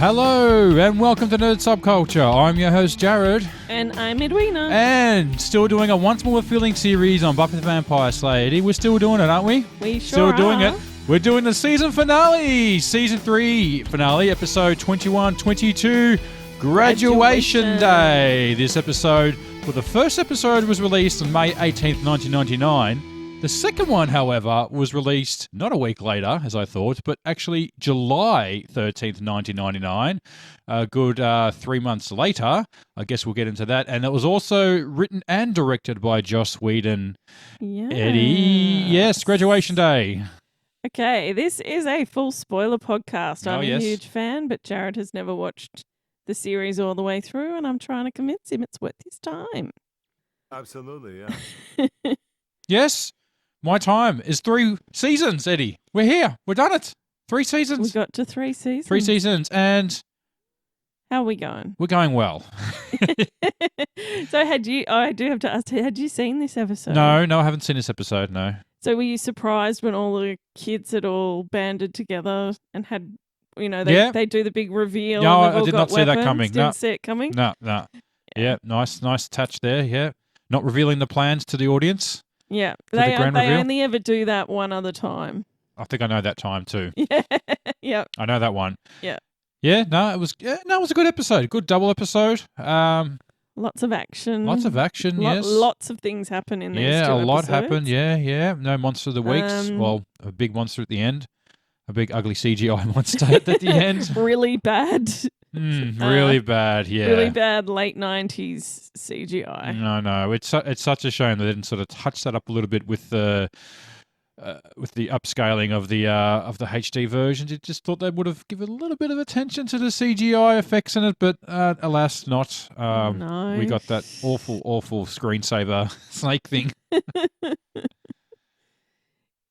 Hello and welcome to Nerd Subculture. I'm your host Jarrod. And I'm Edwina. And still doing a Once More Feeling series on Buffy the Vampire Slayer. Eddie, we're still doing it, aren't we? We still sure doing are. it. We're doing the season finale. Season 3 finale, episode 21-22, Graduation Day. This episode, well, the first episode was released on May 18th, 1999. The second one, however, was released not a week later, as I thought, but actually July 13th, 1999. A good 3 months later. I guess we'll get into that. And it was also written and directed by Joss Whedon. Yes. Eddie, yes, Graduation Day. Okay, this is a full spoiler podcast. I'm yes. a huge fan, but Jarrod has never watched the series all the way through, and I'm trying to convince him it's worth his time. Absolutely, yeah. Yes. My time is 3 seasons, Eddie. We're here. We've done it. 3 seasons. We got to 3 seasons. 3 seasons, and how are we going? we're going well. So I do have to ask, had you seen this episode? No, I haven't seen this episode, no. So were you surprised when all the kids had all banded together and had, they do the big reveal? No, and they've I all did got not see that weapons? coming. Didn't see it coming? No. Yeah, nice touch there, yeah. Not revealing the plans to the audience. Yeah, the they grand reveal? only ever do that one other time. I think I know that time too. Yeah, yeah, I know that one. Yeah. Yeah, it was a good episode. Good double episode. Lots of action. Yes. Lots of things happen in these two a lot episodes. happened. Yeah. No monster of the weeks. Well, a big monster at the end. A big ugly CGI monster at the end. Really bad. Really bad, yeah. Really bad late 90s CGI. No. It's such a shame they didn't sort of touch that up a little bit with the upscaling of the HD versions. It just thought they would have given a little bit of attention to the CGI effects in it, but alas, not. No. We got that awful screensaver snake thing.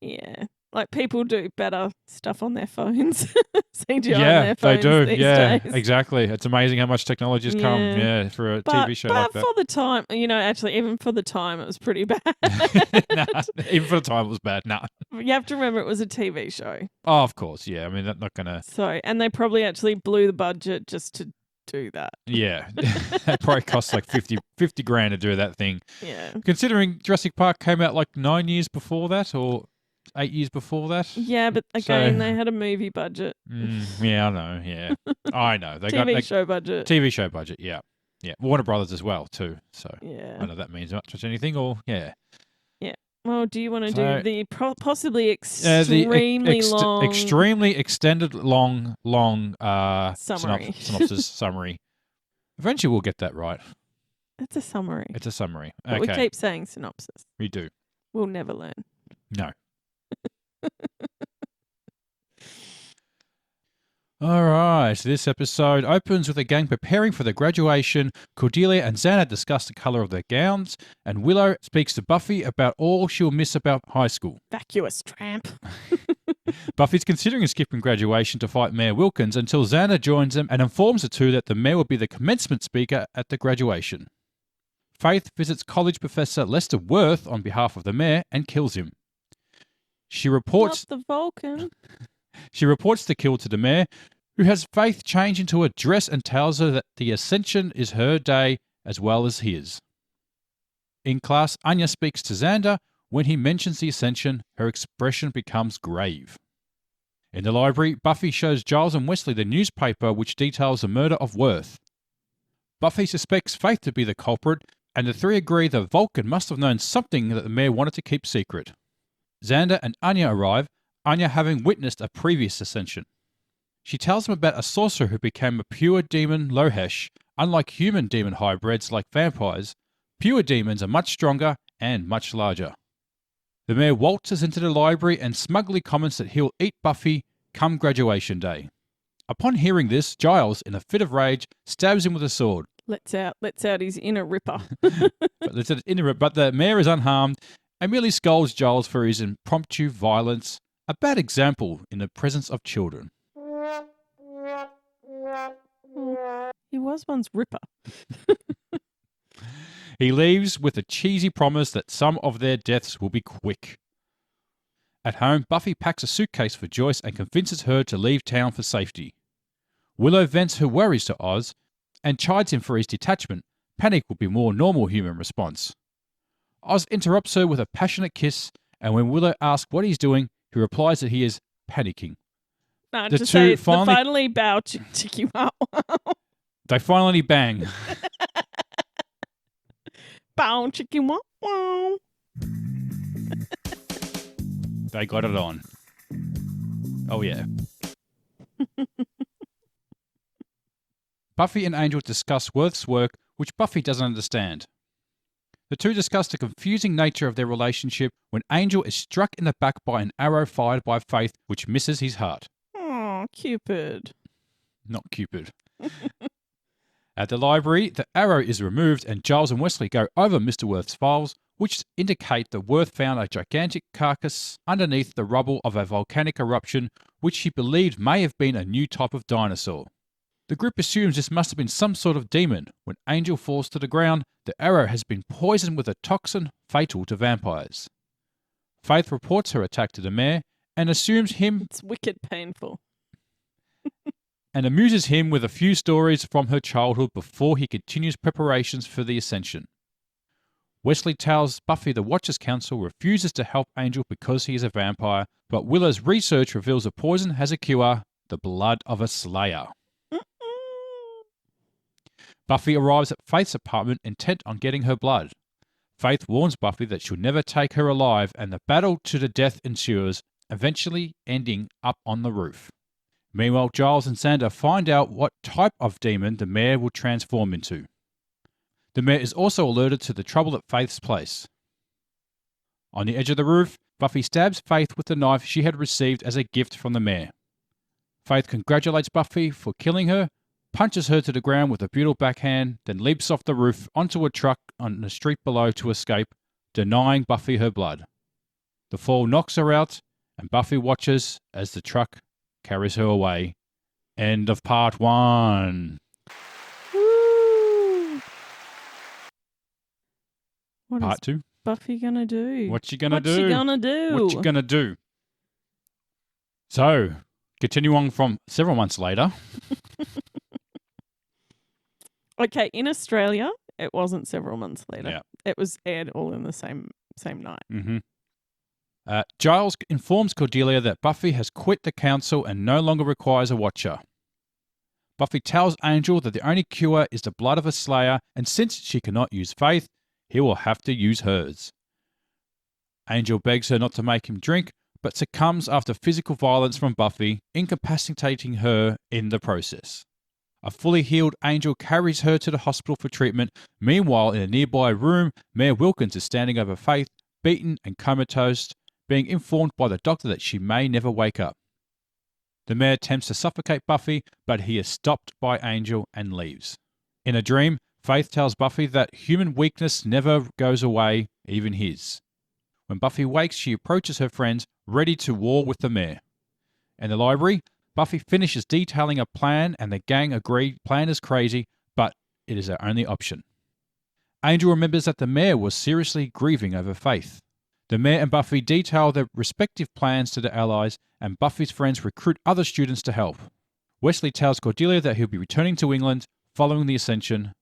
Yeah. Like people do better stuff on their phones. CGI on Yeah, their phones they do. these Yeah, days. exactly. It's amazing how much technology has come for a TV show like that. But for the time, actually, even for the time, it was pretty bad. Even for the time, it was bad. Nah. You have to remember it was a TV show. Oh, of course. Yeah. I mean, that's not going to... So, and they probably actually blew the budget just to do that. Yeah. It probably cost like 50 grand to do that thing. Yeah. Considering Jurassic Park came out like 9 years before that, or 8 years before that. Yeah, but again, they had a movie budget. Yeah, I know. Yeah, I know. They TV show budget. TV show budget. Yeah. Warner Brothers as well too. So yeah, I know that means much anything. Or yeah. Well, do you want to do the possibly extremely long, extremely extended long summary? Synopsis summary. Eventually, we'll get that right. It's a summary. It's a summary. But okay. we keep saying synopsis. We do. We'll never learn. No. All right, this episode opens with the gang preparing for the graduation. Cordelia and Xana discuss the colour of their gowns, and Willow speaks to Buffy about all she'll miss about high school. Vacuous tramp. Buffy's considering skipping graduation to fight Mayor Wilkins until Xana joins them and informs the two that the mayor will be the commencement speaker at the graduation. Faith visits college professor Lester Worth on behalf of the mayor and kills him. She reports Not the Vulcan. She reports the kill to the mayor, who has Faith change into a dress and tells her that the ascension is her day as well as his. In class, Anya speaks to Xander. When he mentions the ascension, her expression becomes grave. In the library, Buffy shows Giles and Wesley the newspaper which details the murder of Worth. Buffy suspects Faith to be the culprit, and the three agree that Vulcan must have known something that the mayor wanted to keep secret. Xander and Anya arrive, Anya having witnessed a previous ascension. She tells them about a sorcerer who became a pure demon Lohesh. Unlike human demon hybrids like vampires, pure demons are much stronger and much larger. The mayor waltzes into the library and smugly comments that he'll eat Buffy come graduation day. Upon hearing this, Giles, in a fit of rage, stabs him with a sword. Lets out his inner ripper. But the mayor is unharmed and merely scolds Giles for his impromptu violence, a bad example in the presence of children. He was once Ripper. He leaves with a cheesy promise that some of their deaths will be quick. At home, Buffy packs a suitcase for Joyce and convinces her to leave town for safety. Willow vents her worries to Oz and chides him for his detachment. Panic would be a more normal human response. Oz interrupts her with a passionate kiss, and when Willow asks what he's doing, he replies that he is panicking. No, The to two say finally bow chicky wow. They finally bang. Bow chicky wow wow. They got it on. Oh, yeah. Buffy and Angel discuss Worth's work, which Buffy doesn't understand. The two discuss the confusing nature of their relationship when Angel is struck in the back by an arrow fired by Faith, which misses his heart. Oh, Cupid. Not Cupid. At the library, the arrow is removed and Giles and Wesley go over Mr. Worth's files, which indicate that Worth found a gigantic carcass underneath the rubble of a volcanic eruption, which he believed may have been a new type of dinosaur. The group assumes this must have been some sort of demon. When Angel falls to the ground, the arrow has been poisoned with a toxin fatal to vampires. Faith reports her attack to the mayor and assumes him It's wicked painful. and amuses him with a few stories from her childhood before he continues preparations for the ascension. Wesley tells Buffy the Watchers Council refuses to help Angel because he is a vampire, but Willow's research reveals the poison has a cure, the blood of a slayer. Buffy arrives at Faith's apartment intent on getting her blood. Faith warns Buffy that she'll never take her alive, and the battle to the death ensues, eventually ending up on the roof. Meanwhile, Giles and Xander find out what type of demon the mayor will transform into. The mayor is also alerted to the trouble at Faith's place. On the edge of the roof, Buffy stabs Faith with the knife she had received as a gift from the mayor. Faith congratulates Buffy for killing her, punches her to the ground with a brutal backhand, then leaps off the roof onto a truck on the street below to escape, denying Buffy her blood. The fall knocks her out, and Buffy watches as the truck carries her away. End of part 1. Woo! What Part is 2. Buffy gonna do? What you gonna do? What you gonna do? What you gonna do? So, continue on from several months later. Okay, in Australia, it wasn't several months later. Yeah. It was aired all in the same night. Mm-hmm. Giles informs Cordelia that Buffy has quit the council and no longer requires a watcher. Buffy tells Angel that the only cure is the blood of a slayer, and since she cannot use Faith, he will have to use hers. Angel begs her not to make him drink, but succumbs after physical violence from Buffy, incapacitating her in the process. A fully healed Angel carries her to the hospital for treatment. Meanwhile, in a nearby room, Mayor Wilkins is standing over Faith, beaten and comatose, being informed by the doctor that she may never wake up. The mayor attempts to suffocate Buffy, but he is stopped by Angel and leaves. In a dream, Faith tells Buffy that human weakness never goes away, even his. When Buffy wakes, she approaches her friends, ready to war with the mayor. In the library, Buffy finishes detailing a plan and the gang agree plan is crazy, but it is their only option. Angel remembers that the mayor was seriously grieving over Faith. The mayor and Buffy detail their respective plans to the allies, and Buffy's friends recruit other students to help. Wesley tells Cordelia that he'll be returning to England following the ascension.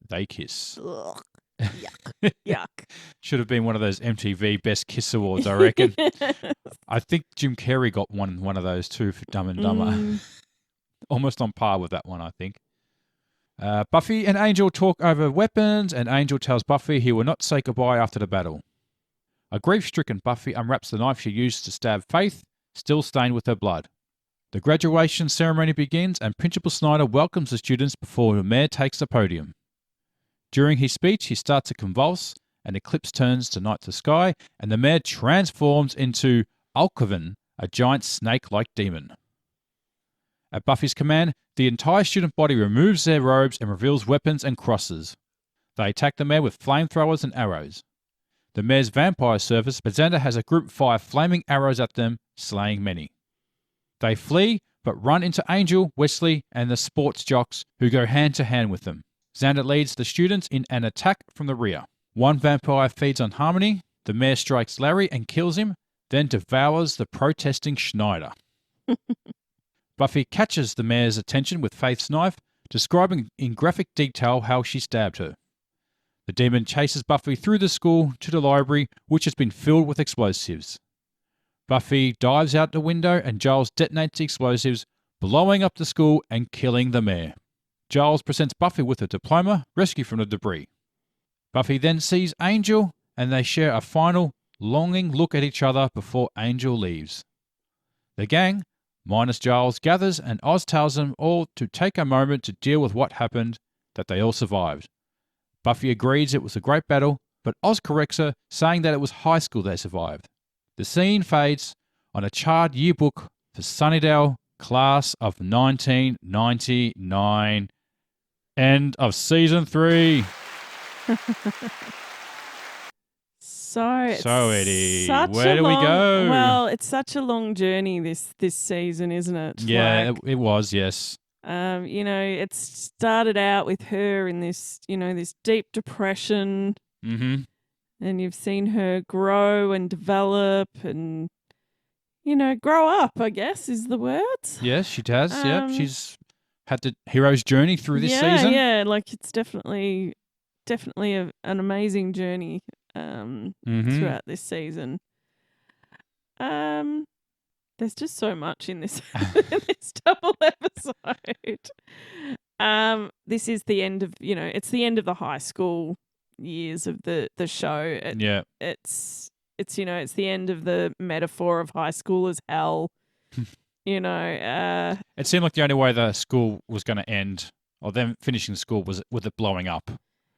They kiss. Ugh. Yuck. Yuck. Should have been one of those MTV Best Kiss Awards, I reckon. I think Jim Carrey got one of those too for Dumb and Dumber. Almost on par with that one, I think. Buffy and Angel talk over weapons, and Angel tells Buffy he will not say goodbye after the battle. A grief-stricken Buffy unwraps the knife she used to stab Faith, still stained with her blood. The graduation ceremony begins, and Principal Snyder welcomes the students before the mayor takes the podium. During his speech, he starts to convulse, an eclipse turns to night to sky, and the mayor transforms into Alkoven, a giant snake-like demon. At Buffy's command, the entire student body removes their robes and reveals weapons and crosses. They attack the mayor with flamethrowers and arrows. The mayor's vampire surface, but Xander has a group fire flaming arrows at them, slaying many. They flee, but run into Angel, Wesley, and the sports jocks, who go hand-to-hand with them. Xander leads the students in an attack from the rear. One vampire feeds on Harmony, the mayor strikes Larry and kills him, then devours the protesting Schneider. Buffy catches the mayor's attention with Faith's knife, describing in graphic detail how she stabbed her. The demon chases Buffy through the school to the library, which has been filled with explosives. Buffy dives out the window and Giles detonates the explosives, blowing up the school and killing the mayor. Giles presents Buffy with a diploma, rescued from the debris. Buffy then sees Angel, and they share a final, longing look at each other before Angel leaves. The gang, minus Giles, gathers and Oz tells them all to take a moment to deal with what happened, that they all survived. Buffy agrees it was a great battle, but Oz corrects her, saying that it was high school they survived. The scene fades on a charred yearbook for Sunnydale, class of 1999. End of season 3. So Eddie, where do we go? Well, it's such a long journey this season, isn't it? Yeah, it was, yes. It started out with her in this, this deep depression. Mm-hmm. And you've seen her grow and develop and, grow up, I guess, is the word. Yes, she has. Yep, she's had the hero's journey through this season. Yeah, like it's definitely an amazing journey throughout this season. There's just so much in this this double episode. This is the end of it's the end of the high school years of the show. It's the end of the metaphor of high school as hell. It seemed like the only way the school was going to end, or them finishing school, was with it blowing up.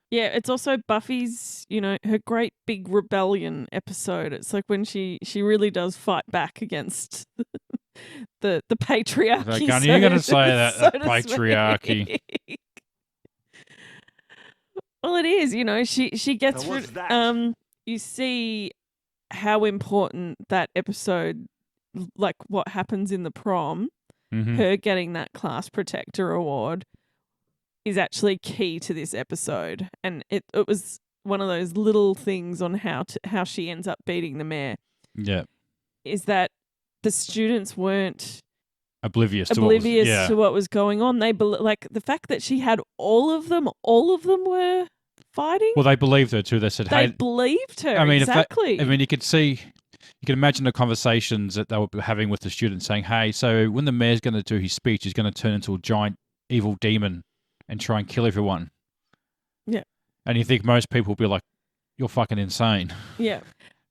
Yeah, it's also Buffy's, her great big rebellion episode. It's like when she really does fight back against the patriarchy. Like, you're going to say that, so patriarchy. Well, it is, she gets Now, what's that? you see how important that episode, like what happens in the prom, her getting that class protector award, is actually key to this episode. And it was one of those little things on how she ends up beating the mayor. Yeah. Is that the students weren't oblivious to what was going on. They like the fact that she had all of them were fighting. Well, they believed her too. They said, they believed her. I mean, exactly. You can imagine the conversations that they were having with the students saying, hey, so when the mayor's going to do his speech, he's going to turn into a giant evil demon and try and kill everyone. Yeah. And you think most people will be like, you're fucking insane. Yeah.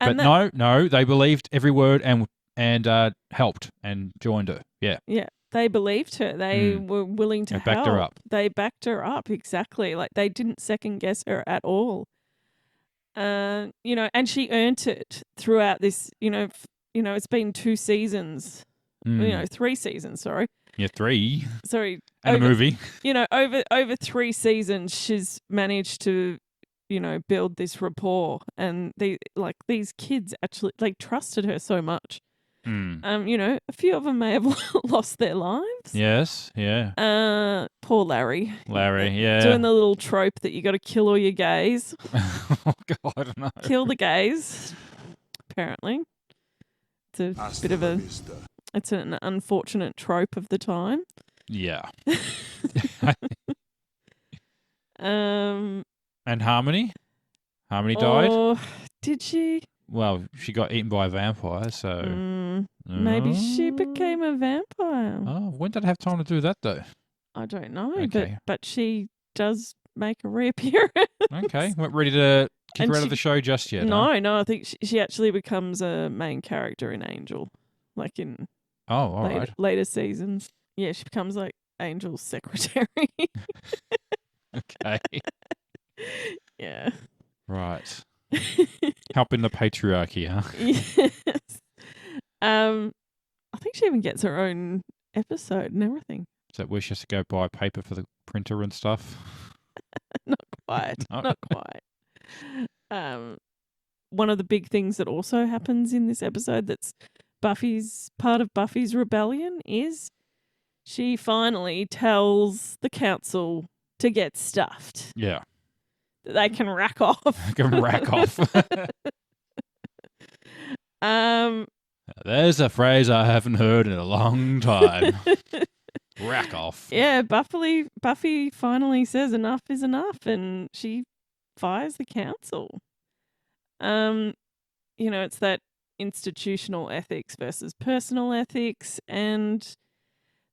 But no, they believed every word and helped and joined her. Yeah. Yeah. They believed her. They were willing to help. Backed her up. They backed her up, exactly. Like they didn't second guess her at all. And she earned it throughout this, it's been 2 seasons. 3 seasons, sorry. Yeah, 3. Sorry. And a movie. Over 3 seasons, she's managed to, build this rapport. And these kids actually, trusted her so much. A few of them may have lost their lives. Yes, yeah. Poor Larry. Yeah. Doing the little trope that you got to kill all your gays. Oh, God, no. Kill the gays, apparently. It's a bit of it's an unfortunate trope of the time. Yeah. And Harmony? Harmony died? Did she? Well, she got eaten by a vampire, so... Maybe she became a vampire. Oh, when did I have time to do that, though? I don't know, Okay. but she does make a reappearance. Okay, weren't ready to kick her out of the show just yet. No, I think she actually becomes a main character in Angel, like in later seasons. Yeah, she becomes like Angel's secretary. Okay. Yeah. Right. Helping the patriarchy, huh? Yes. I think she even gets her own episode and everything. Is that where she has to go buy paper for the printer and stuff? Not quite. No. Not quite. One of the big things that also happens in this episode that's part of Buffy's rebellion is she finally tells the council to get stuffed. Yeah. That they can rack off. There's a phrase I haven't heard in a long time. crack off. Yeah, Buffy finally says enough is enough, and she fires the council. It's that institutional ethics versus personal ethics, and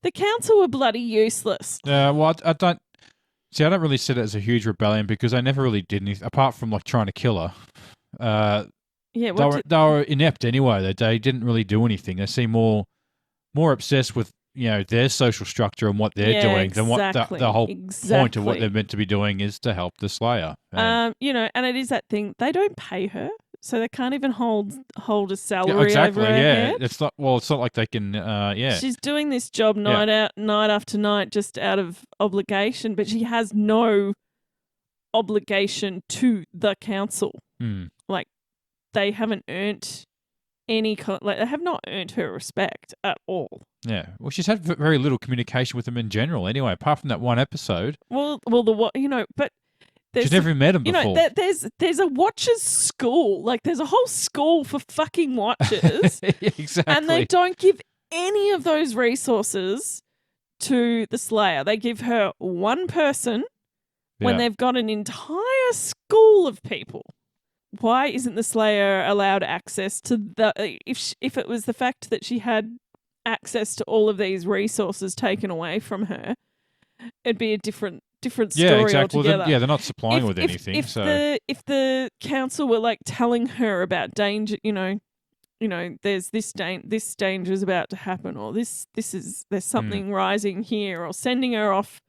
the council were bloody useless. Well, I don't really see it as a huge rebellion because they never really did anything apart from like trying to kill her. They were inept anyway. They didn't really do anything. They seem more obsessed with their social structure and what they're doing than what the whole point of what they're meant to be doing is to help the Slayer. And it is that thing. They don't pay her, so they can't even hold a salary over her head. It's not like they can. She's doing this job night after night just out of obligation, but she has no obligation to the council. Like they haven't earned they have not earned her respect at all. Yeah. Well, she's had very little communication with them in general anyway, apart from that one episode. But she's never met him before. There's a Watchers school. Like, there's a whole school for fucking Watchers. Exactly. And they don't give any of those resources to the Slayer. They give her one person when they've got an entire school of people. Why isn't the Slayer allowed access to if it was the fact that she had access to all of these resources taken away from her, it'd be a different story exactly. altogether. Well, they're not supplying her with anything. If the council were like telling her about danger, there's this danger is about to happen, or there's something rising here, or sending her off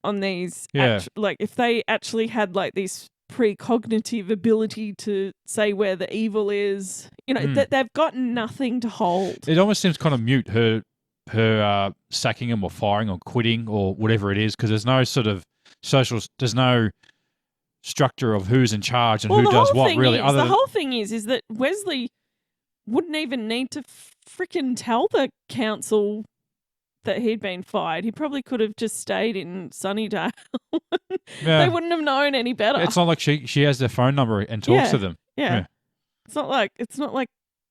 on these. If they actually had like this precognitive ability to say where the evil is, they've got nothing to hold. It almost seems kind of mute her sacking him or firing or quitting or whatever it is, because there's no sort of there's no structure of who's in charge and who does what really. The whole thing is that Wesley wouldn't even need to freaking tell the council that he'd been fired. He probably could have just stayed in Sunnydale. They wouldn't have known any better. It's not like she has their phone number and talks to them. Yeah. It's not like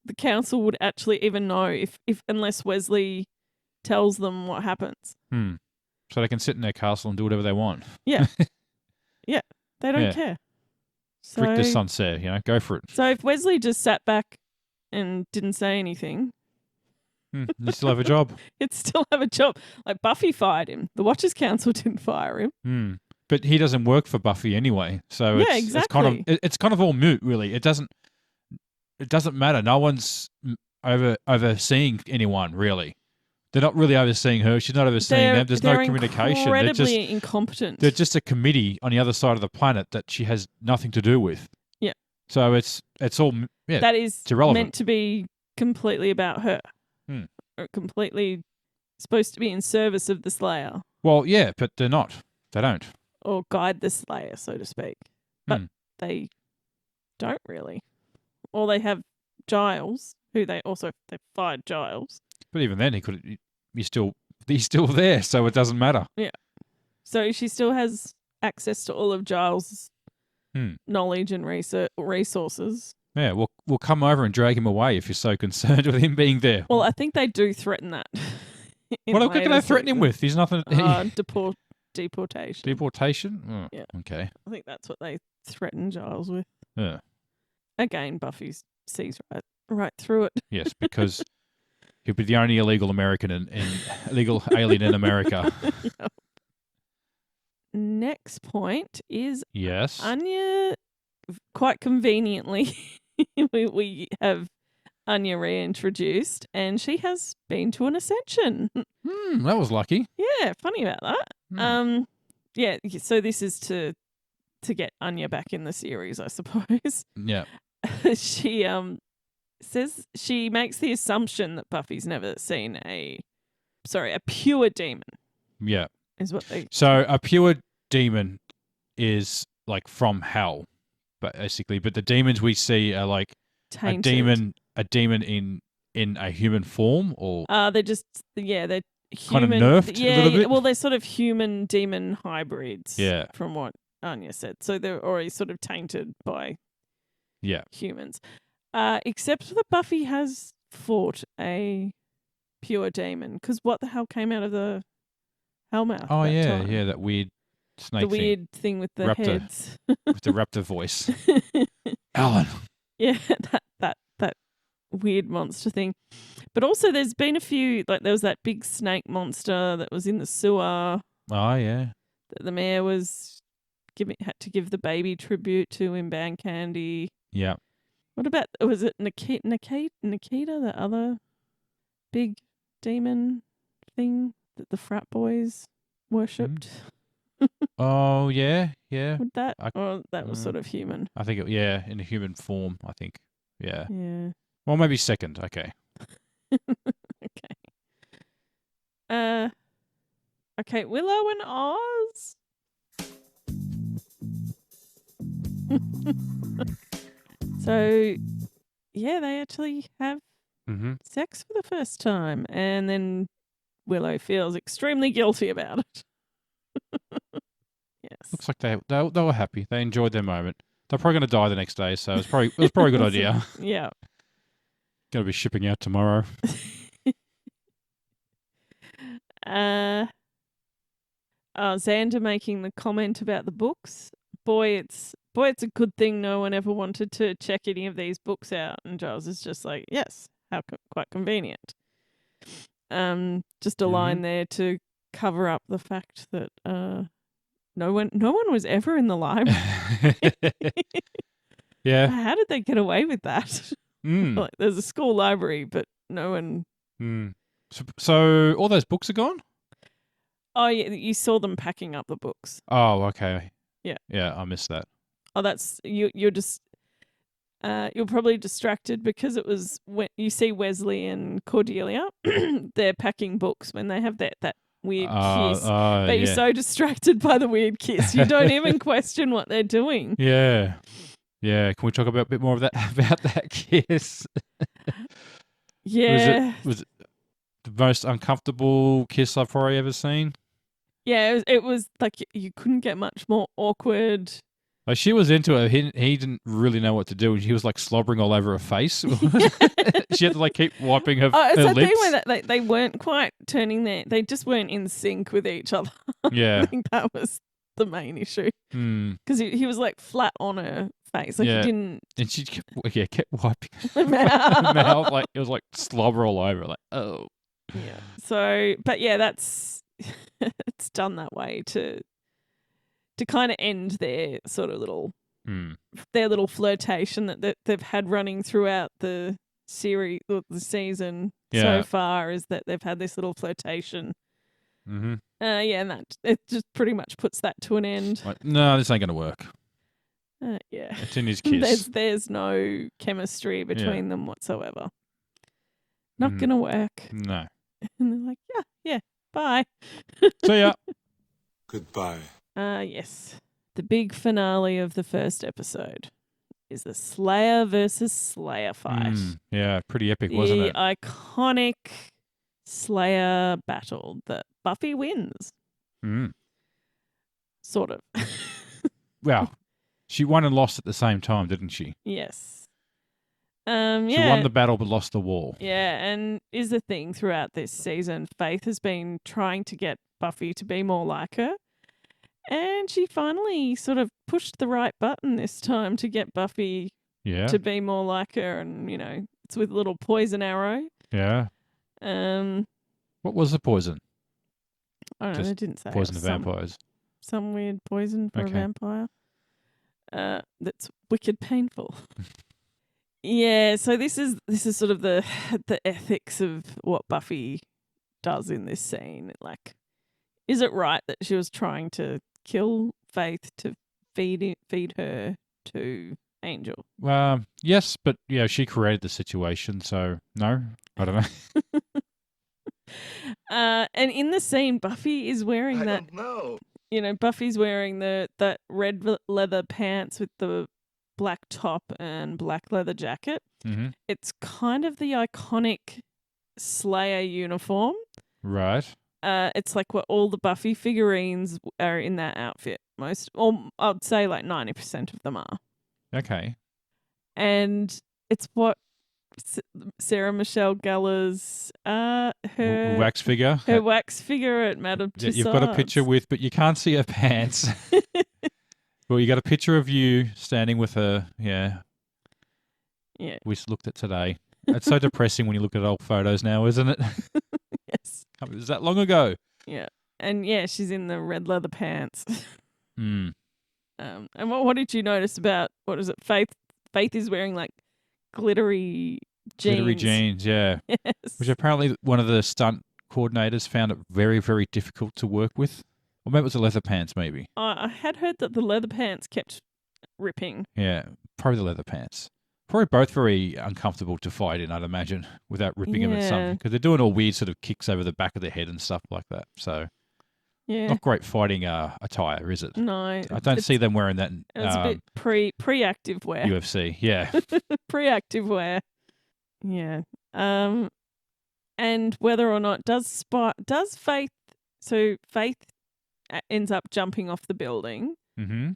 the council would actually even know if unless Wesley tells them what happens. So they can sit in their castle and do whatever they want. Yeah. Yeah. They don't care. So, Frick the sunset, go for it. So if Wesley just sat back and didn't say anything, you still have a job. It'd still have a job. Like Buffy fired him. The Watchers Council didn't fire him. But he doesn't work for Buffy anyway. So exactly. It's kind of all moot, really. It doesn't matter. No one's overseeing anyone, really. They're not really overseeing her. She's not overseeing them. There's no communication. They're incredibly incompetent. They're just a committee on the other side of the planet that she has nothing to do with. Yeah. So it's all that is it's irrelevant. Meant to be completely about her. Or completely supposed to be in service of the Slayer. Well, yeah, but they're not. They don't. Or guide the Slayer, so to speak. But they don't really. Or they have Giles, who they fired Giles. But even then, he's still there, so it doesn't matter. Yeah. So she still has access to all of Giles' knowledge and resources. Yeah, we'll come over and drag him away if you're so concerned with him being there. Well, I think they do threaten that. What can they threaten him with? He's nothing. Deportation. Deportation? Oh, yeah. Okay. I think that's what they threaten Giles with. Yeah. Again, Buffy sees right through it. Yes, because he'll be the only illegal American and illegal alien in America. Yep. Next point is Anya. Quite conveniently, we have Anya reintroduced, and she has been to an ascension. That was lucky. Yeah, funny about that. Yeah. So this is to get Anya back in the series, I suppose. Yeah. She says she makes the assumption that Buffy's never seen a pure demon. Yeah. Is what they. So a pure demon is like from hell, basically. But the demons we see are like tainted. a demon in a human form, or they're just they're kind human, of nerfed a little bit. Well, they're sort of human demon hybrids. Yeah. From what Anya said, so they're already sort of tainted by humans. Except that Buffy has fought a pure demon, because what the hell came out of the Hellmouth. Oh, that yeah, time. yeah, that weird snake The thing weird thing with the Raptor. heads. with the raptor voice. Alan. Yeah, that weird monster thing. But also there's been a few, like there was that big snake monster that was in the sewer Oh, yeah. that the mayor had to give the baby tribute to in Band Candy. Yeah. What about, was it Nikita, the other big demon thing that the frat boys worshipped? Oh, yeah, yeah. Would that, or that was sort of human? I think, in a human form, I think. Yeah. Yeah. Well, maybe second. Okay. Okay, Willow and Oz. So, yeah, they actually have sex for the first time, and then Willow feels extremely guilty about it. Yes. Looks like they were happy. They enjoyed their moment. They're probably going to die the next day, so it was probably a good idea. Yeah. Going to be shipping out tomorrow. Xander making the comment about the books. Boy, it's a good thing no one ever wanted to check any of these books out. And Giles is just like, yes, quite convenient. Just a line there to cover up the fact that no one was ever in the library. Yeah. How did they get away with that? Like, there's a school library, but no one. So all those books are gone? Oh yeah, you saw them packing up the books. Oh, okay. Yeah. Yeah, I missed that. Oh, that's you're just you're probably distracted because it was when you see Wesley and Cordelia, they're packing books when they have that weird kiss. But you're so distracted by the weird kiss, you don't even question what they're doing. Yeah. Yeah, can we talk about a bit more of that about that kiss? Yeah. Was it the most uncomfortable kiss I've probably ever seen? Yeah, it was like you couldn't get much more awkward. Like she was into it. He didn't really know what to do, and he was like slobbering all over her face. She had to like keep wiping her, it's her that lips. thing where they weren't quite they just weren't in sync with each other. Yeah, I think that was the main issue. Because he was like flat on her face, like he didn't. And she kept wiping her mouth, like it was like slobber all over. Like yeah. So, but yeah, that's it's done that way to kind of end their sort of little their little flirtation that they've had running throughout the series or the season so far, is that they've had this little flirtation. And that it just pretty much puts that to an end. Like, no, this ain't gonna work. Yeah, it's in his kiss. There's no chemistry between them whatsoever. Not gonna work. No. And they're like, yeah, bye. See ya. Goodbye. Yes. The big finale of the first episode is the Slayer versus Slayer fight. Yeah, pretty epic, wasn't it? The iconic Slayer battle that Buffy wins. Sort of. Well, she won and lost at the same time, didn't she? Yes. She won the battle but lost the war. Yeah, and is the thing throughout this season, Faith has been trying to get Buffy to be more like her. And she finally sort of pushed the right button this time to get Buffy to be more like her. And, it's with a little poison arrow. Yeah. What was the poison? I don't know, they didn't say. Poison of vampires. Some weird poison for a vampire. That's wicked painful. Yeah, so this is sort of the ethics of what Buffy does in this scene. Like, is it right that she was trying to kill Faith to feed her to Angel? Yes, but she created the situation, so no, I don't know. And in the scene, Buffy is wearing that. I don't know. Buffy's wearing that red leather pants with the black top and black leather jacket. It's kind of the iconic Slayer uniform. Right. It's like what all the Buffy figurines are in that outfit. Or I'd say like 90% of them are. Okay. And it's what Sarah Michelle Gellar's her wax figure. her wax figure at Madame Yeah, Tussauds. you've got a picture with, but you can't see her pants. Well, you got a picture of you standing with her. Yeah. Yeah. We looked at today. It's so depressing when you look at old photos now, isn't it? Yes. It was that long ago. Yeah. And yeah, she's in the red leather pants. Hmm. And what did you notice about, what is it, Faith? Faith is wearing like glittery jeans. Glittery jeans, yeah. Yes. Which apparently one of the stunt coordinators found it very, very difficult to work with. Or maybe it was the leather pants, maybe. I had heard that the leather pants kept ripping. Yeah, probably the leather pants. Probably both very uncomfortable to fight in, I'd imagine, without ripping them at something. Because they're doing all weird sort of kicks over the back of their head and stuff like that. So, Yeah. not great fighting attire, is it? No. I don't see them wearing that in It was a bit pre-active wear. UFC. Yeah. Pre-active wear. Yeah. And whether or not does Faith, so Faith ends up jumping off the building. Mm-hmm.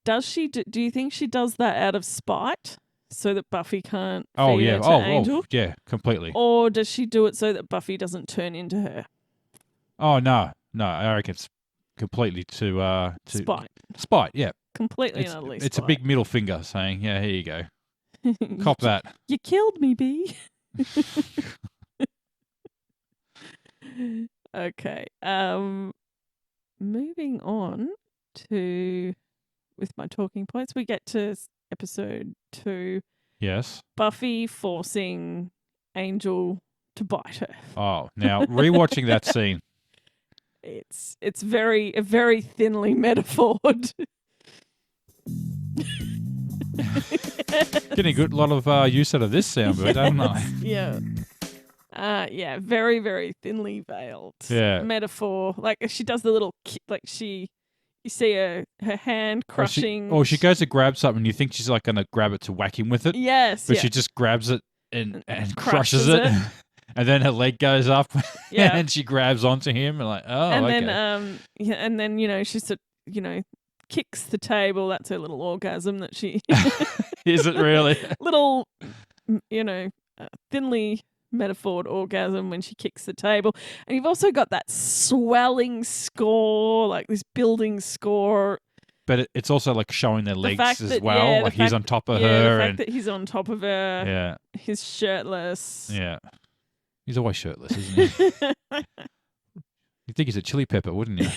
Does she? Do you think she does that out of spite, so that Buffy can't feed her to Angel? Oh, yeah, completely. Or does she do it so that Buffy doesn't turn into her? Oh no, I reckon it's completely to Spite. Spite, yeah. Completely and utterly It's a spite. big middle finger saying, "Yeah, here you go, cop that." You killed me, B. Okay. Moving on to with my talking points, we get to episode 2. Yes. Buffy forcing Angel to bite her. Oh, now rewatching that scene. It's very thinly metaphored. Getting a good lot of use out of this soundbite, haven't I? Yeah. Yeah, very, very thinly veiled. Yeah. Metaphor. Like she does the little you see her hand crushing. Or she goes to grab something, you think she's like going to grab it to whack him with it. Yes. But yeah. she just grabs it and crushes it. And then her leg goes up and she grabs onto him and like, oh, and okay. then and then she kicks the table. That's her little orgasm that she Is it really? little thinly metaphored orgasm when she kicks the table. And you've also got that swelling score, like this building score. But it's also like showing their legs as well. Yeah, like he's on top of her. The fact that he's on top of her. Yeah. He's shirtless. Yeah. He's always shirtless, isn't he? You'd think he's a chili pepper, wouldn't you?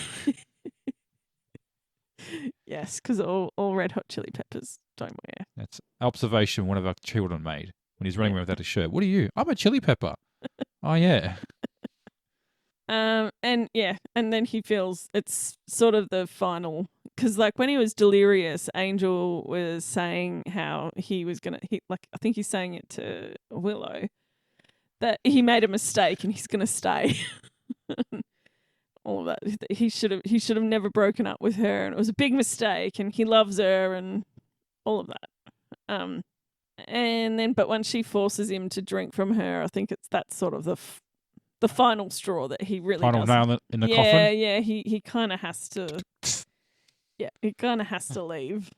Yes, because all Red Hot Chili Peppers don't wear. That's an observation one of our children made when he's running around without a shirt. What are you? I'm a chili pepper. Oh, yeah. And then he feels it's sort of the final, because like when he was delirious, Angel was saying how he was I think he's saying it to Willow, that he made a mistake and he's gonna stay. All of that, he should have never broken up with her, and it was a big mistake, and he loves her, and all of that. And then but when she forces him to drink from her, I think that's sort of the final straw that he really Final nail in the coffin. Yeah, he kind of has to. Yeah, he kind of has to leave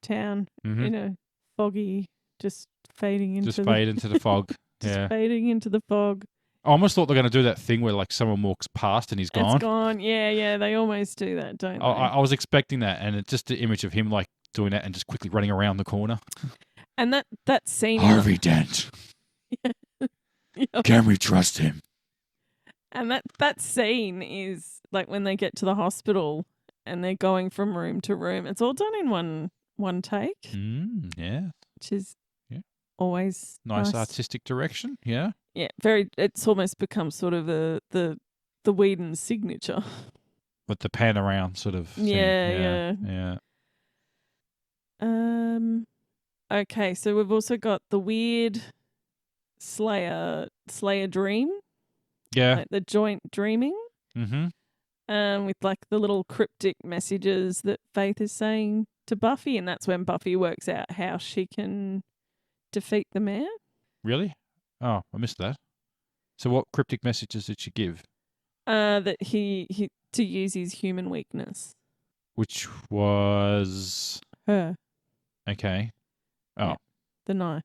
town in a foggy, just fading into fade into the fog. Just fading into the fog. I almost thought they're going to do that thing where like someone walks past and he's gone. It's gone. Yeah, they always do that, don't they? I was expecting that, and it's just the image of him like doing that and just quickly running around the corner. And that scene. Harvey Dent. Yeah. Can we trust him? And that scene is like when they get to the hospital and they're going from room to room. It's all done in one take. Yeah. Which is always nice artistic direction. Yeah. Yeah, it's almost become sort of the Whedon signature. With the pan around sort of thing. Yeah. Okay, so we've also got the weird Slayer dream. Yeah. Like the joint dreaming. Mm-hmm. With like the little cryptic messages that Faith is saying to Buffy, and that's when Buffy works out how she can defeat the mayor. Really? Oh, I missed that. So what cryptic messages did she give? That he to use his human weakness. Which was... Her. Okay. Oh. Yeah, the knife.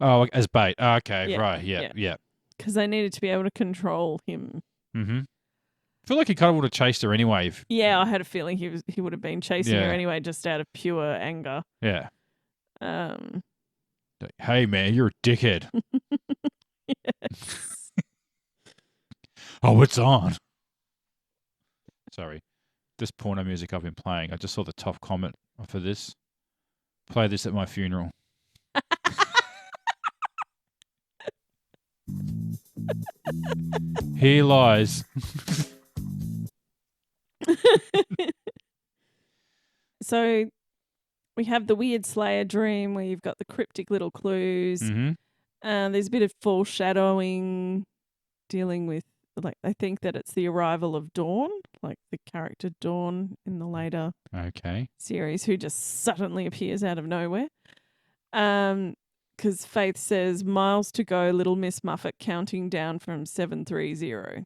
Oh, as bait. Okay, Yeah, right. Yeah. Because they needed to be able to control him. Mm-hmm. I feel like he kind of would have chased her anyway. Yeah, I had a feeling he would have been chasing her Yeah. anyway, just out of pure anger. Yeah. Um, Hey, man, you're a dickhead. yes. Oh, it's on. Sorry. This porno music I've been playing, I just saw the top comment for this. Play this at my funeral. He lies. So we have the weird Slayer dream where you've got the cryptic little clues. Mm-hmm. There's a bit of foreshadowing dealing with, like, I think that it's the arrival of Dawn, like the character Dawn in the later series, who just suddenly appears out of nowhere. Because Faith says, miles to go, little Miss Muffet counting down from 730.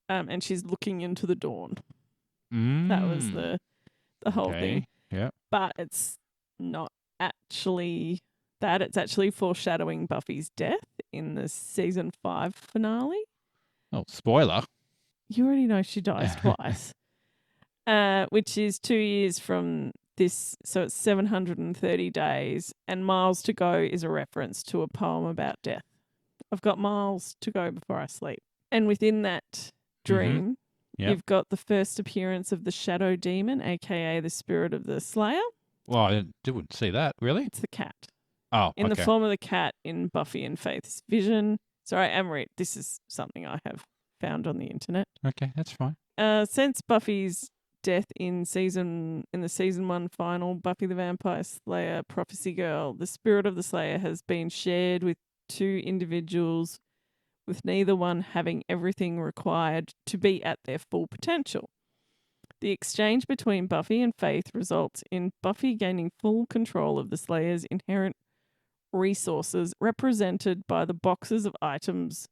And she's looking into the dawn. That was the whole thing. Yeah. But it's not actually that. It's actually foreshadowing Buffy's death in the season 5 finale. Oh, spoiler. You already know she dies twice. Which is 2 years from this, so it's 730 days, and miles to go is a reference to a poem about death. I've got miles to go before I sleep. And within that dream, you've got the first appearance of the shadow demon, aka the spirit of the Slayer. Well, I didn't see that, really. It's the cat. Oh, in the form of the cat in Buffy and Faith's vision. Sorry, Amory, this is something I have found on the internet. Okay, that's fine. Since Buffy's death in the season 1 final, Buffy the Vampire Slayer Prophecy Girl, the spirit of the Slayer has been shared with 2 individuals, with neither one having everything required to be at their full potential. The exchange between Buffy and Faith results in Buffy gaining full control of the Slayer's inherent resources, represented by the boxes of items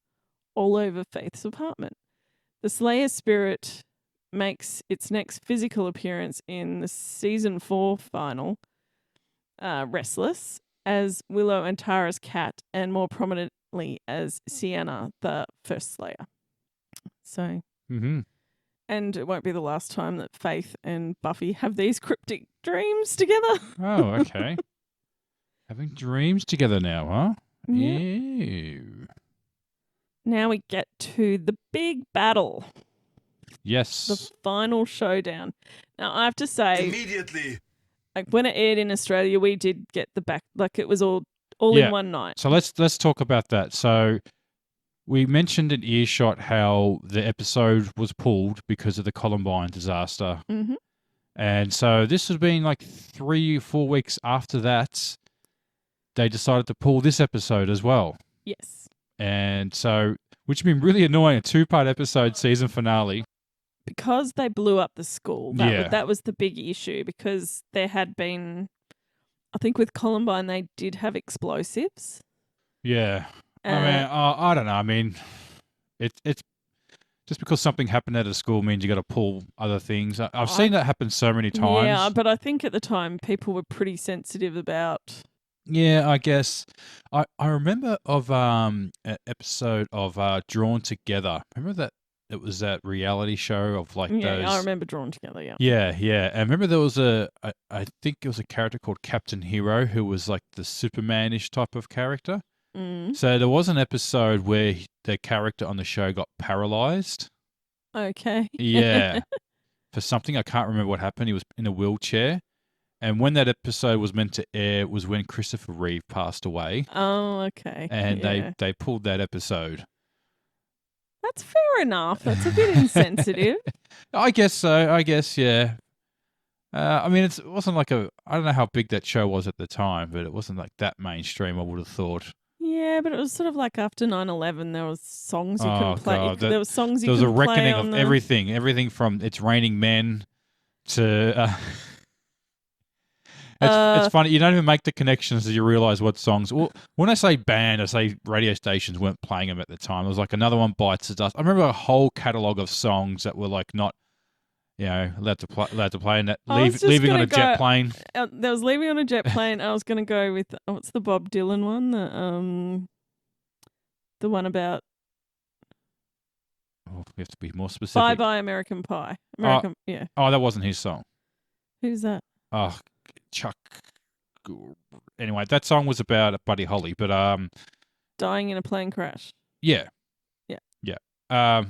all over Faith's apartment. The Slayer spirit makes its next physical appearance in the season 4 final, Restless, as Willow and Tara's cat, and more prominently as Sienna, the first Slayer. So, and it won't be the last time that Faith and Buffy have these cryptic dreams together. Oh, okay. Having dreams together now, huh? Yeah. Ew. Now we get to the big battle. Yes. The final showdown. Now, I have to say, Immediately. like, when it aired in Australia, we did get the back, like, it was all Yeah. in one night. So let's talk about that. So we mentioned in Earshot how the episode was pulled because of the Columbine disaster. Mm-hmm. And so this has been like 3 or 4 weeks after that, they decided to pull this episode as well. Yes. And so, which has been really annoying, a 2-part episode season finale. Because they blew up the school. That was the big issue, because there had been, I think with Columbine, they did have explosives. Yeah. I don't know. I mean, it's just because something happened at a school means you got to pull other things. I've seen that happen so many times. Yeah, but I think at the time people were pretty sensitive about. Yeah, I guess. I remember of an episode of Drawn Together. Remember that? It was that reality show of like those. Yeah, I remember Drawn Together, yeah. Yeah. And remember there was I think it was a character called Captain Hero who was like the Superman-ish type of character. Mm. So there was an episode where the character on the show got paralyzed. Okay. Yeah. For something, I can't remember what happened. He was in a wheelchair. And when that episode was meant to air was when Christopher Reeve passed away. Oh, okay. And yeah. they pulled that episode. That's fair enough. That's a bit insensitive. I guess so. I guess, yeah. I mean, it wasn't like I don't know how big that show was at the time, but it wasn't like that mainstream, I would have thought. Yeah, but it was sort of like after 9/11, there was songs you could play. God, there was songs you could play. There was a reckoning of everything from It's Raining Men to... It's funny. You don't even make the connections as you realise what songs. Well, when I say band, I say radio stations weren't playing them at the time. It was like another one, Bites the Dust. I remember a whole catalogue of songs that were like not, allowed to play in that, I was just leaving on gonna a jet go- plane. There was leaving on a jet plane. I was going to go with what's the Bob Dylan one? The one about Oh, we have to be more Bye specific. Bye American Pie. Yeah. Oh, that wasn't his song. Who's that? Oh, Chuck. Anyway, that song was about Buddy Holly, but Dying in a plane crash. yeah, Yeah. yeah. I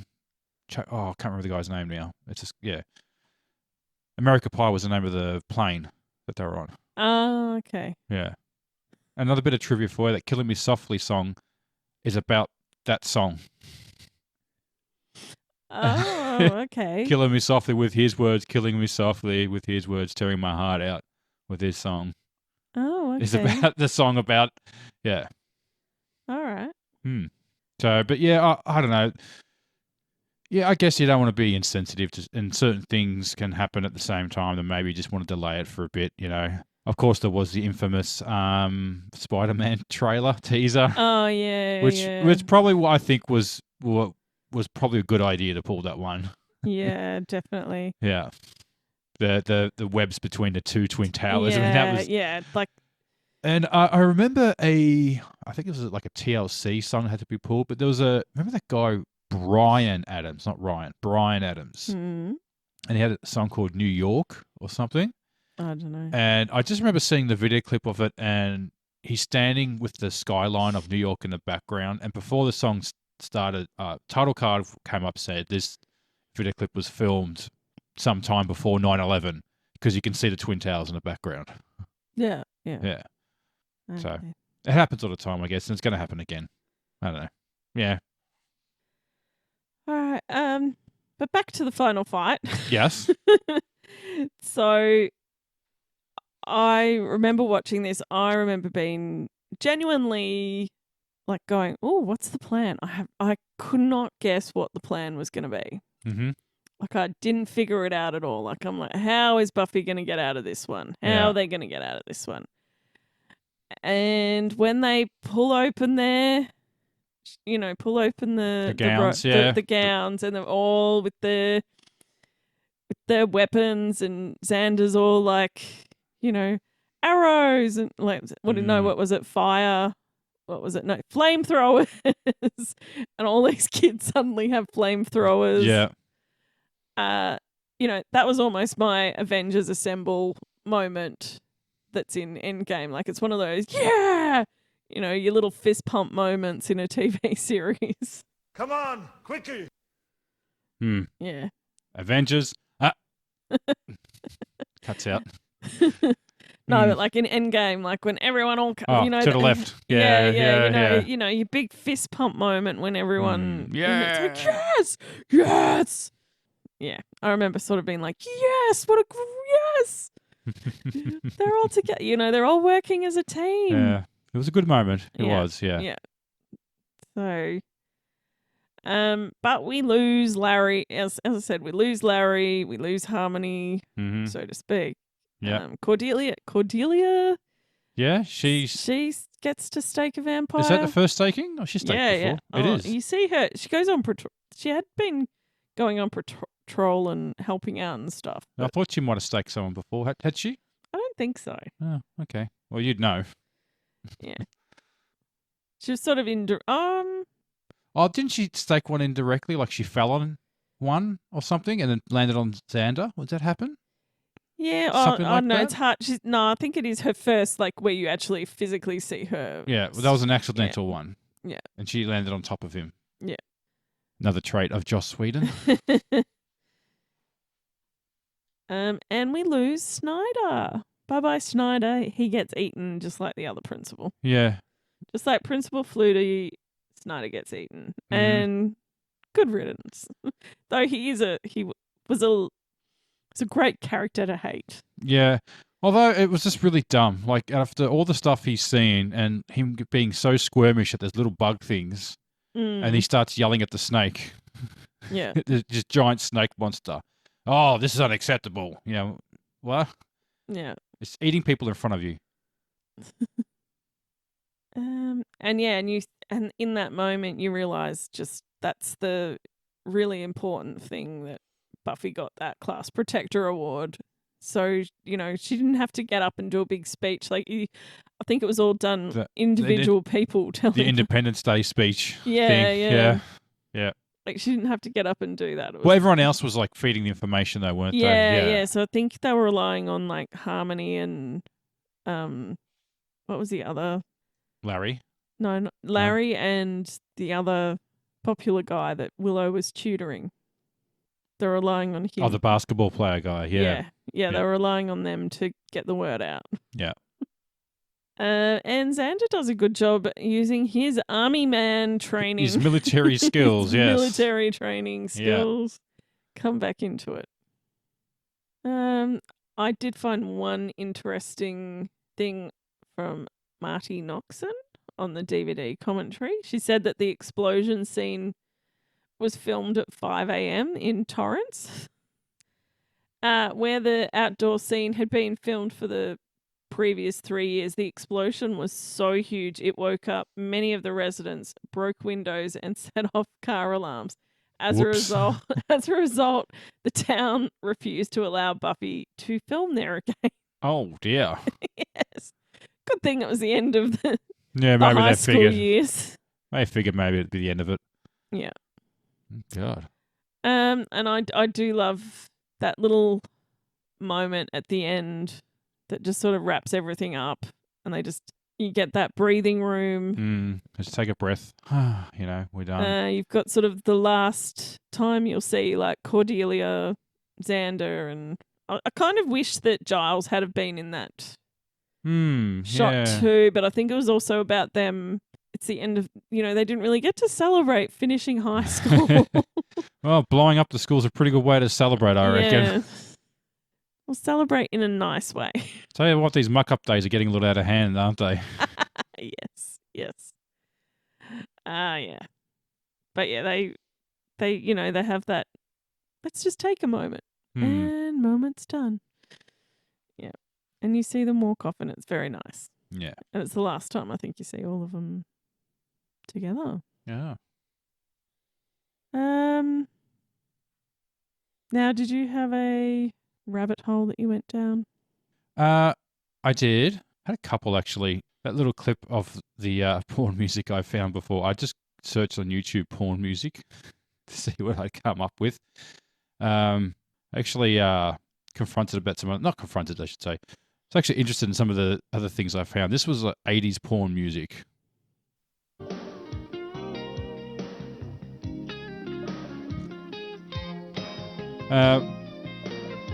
can't remember the guy's name now. It's just America Pie was the name of the plane that they were on. Oh, okay. Yeah. Another bit of trivia for you: that "Killing Me Softly" song is about that song. Oh, okay. Killing me softly with his words, killing me softly with his words, tearing my heart out with his song. Oh, okay. It's about the song about, yeah. All right. So, but yeah, I don't know. Yeah, I guess you don't want to be insensitive to, and certain things can happen at the same time, and maybe you just want to delay it for a bit, Of course, there was the infamous Spider-Man trailer teaser. Oh, yeah. Which probably what I think was probably a good idea to pull that one. Yeah, definitely. Yeah. The webs between the two twin towers. Yeah, I mean, that was, like. and I remember I think it was like a TLC song that had to be pulled, but there was remember that guy Bryan Adams, not Ryan, Bryan Adams, and he had a song called New York or something. I don't know. And I just remember seeing the video clip of it, and he's standing with the skyline of New York in the background, and before the song started, title card came up, said this video clip was filmed sometime before 9/11 because you can see the Twin Towers in the background. Yeah. Yeah. Okay. So it happens all the time, I guess, and it's going to happen again. I don't know. Yeah. All right. But back to the final fight. Yes. So I remember watching this. I remember being genuinely like going, "Oh, what's the plan?" I could not guess what the plan was going to be. Mm-hmm. Like I didn't figure it out at all. Like I'm like, how is Buffy going to get out of this one? How are they going to get out of this one? And when they pull open the gowns, the gowns, and they're all with their weapons, and Xander's all like, arrows and like what was it? Fire. What was it? No, flamethrowers. And all these kids suddenly have flamethrowers. Yeah. That was almost my Avengers Assemble moment that's in Endgame. Like it's one of those, your little fist pump moments in a TV series. Come on, quickly. Yeah. Avengers. Cuts out. No, but like in Endgame, like when everyone all, to the left. Yeah. Your big fist pump moment when everyone, yeah. it's like, yes. Yeah, I remember sort of being like, yes, yes. They're all together, they're all working as a team. Yeah, it was a good moment. It was, yeah. Yeah. So, but we lose Larry. As I said, we lose Larry. We lose Harmony, so to speak. Yeah. Cordelia. Yeah, she gets to stake a vampire. Is that the first staking? Oh, she's staked before. It is. You see her. She goes on. She had been going on patrol and helping out and stuff. I thought she might have staked someone before. Had she? I don't think so. Oh, okay. Well, you'd know. Yeah. She was sort of Oh, didn't she stake one indirectly? Like she fell on one or something and then landed on Xander? Would that happen? Yeah, Something like no, that? it's hard. I think it is her first, like, where you actually physically see her. Yeah, well, that was an accidental one. Yeah. And she landed on top of him. Yeah. Another trait of Joss Whedon. And we lose Snyder. Bye-bye, Snyder. He gets eaten just like the other principal. Yeah. Just like Principal Flutie, Snyder gets eaten. And good riddance. Though it's a great character to hate. Yeah. Although it was just really dumb. Like, after all the stuff he's seen and him being so squirmish at those little bug things, and he starts yelling at the snake. Yeah. This giant snake monster. Oh, this is unacceptable. What? Yeah. It's eating people in front of you. And in that moment you realize just that's the really important thing that Buffy got that class protector award. So, you know, she didn't have to get up and do a big speech. Like, I think it was all done individual people telling the Independence Day speech Yeah, thing. Yeah. Like, she didn't have to get up and do that. Well, everyone else was, like, feeding the information, though, weren't they? Yeah. So I think they were relying on, like, Harmony and, what was the other? Larry? No, Larry and the other popular guy that Willow was tutoring. They're relying on him. Oh, the basketball player guy, yeah. Yeah, they were relying on them to get the word out. Yeah. And Xander does a good job using his army man training. His military skills, yes. Military training skills. Yeah. Come back into it. I did find one interesting thing from Marty Noxon on the DVD commentary. She said that the explosion scene was filmed at 5 a.m. in Torrance, where the outdoor scene had been filmed for the previous 3 years. The explosion was so huge it woke up many of the residents, broke windows, and set off car alarms. As a result, the town refused to allow Buffy to film there again. Oh dear. Yes. Good thing it was the end of the maybe high they school figured. years. They figured maybe it'd be the end of it. Yeah. God. And I do love that little moment at the end that just sort of wraps everything up, and you get that breathing room. Just take a breath. We're done. You've got sort of the last time you'll see like Cordelia, Xander, and I kind of wish that Giles had have been in that shot too, but I think it was also about them. It's the end of, they didn't really get to celebrate finishing high school. Well, blowing up the school's a pretty good way to celebrate, I reckon. We'll celebrate in a nice way. Tell you what, these muck-up days are getting a little out of hand, aren't they? Yes. Yeah. But yeah, they have that, let's just take a moment. And moment's done. Yeah. And you see them walk off and it's very nice. Yeah. And it's the last time I think you see all of them together. Yeah. Now, did you have a rabbit hole that you went down? I did. I had a couple, actually. That little clip of the porn music I found before. I just searched on YouTube porn music to see what I'd come up with. Actually confronted about some... Not confronted, I should say. It's actually interested in some of the other things I found. This was 80s porn music.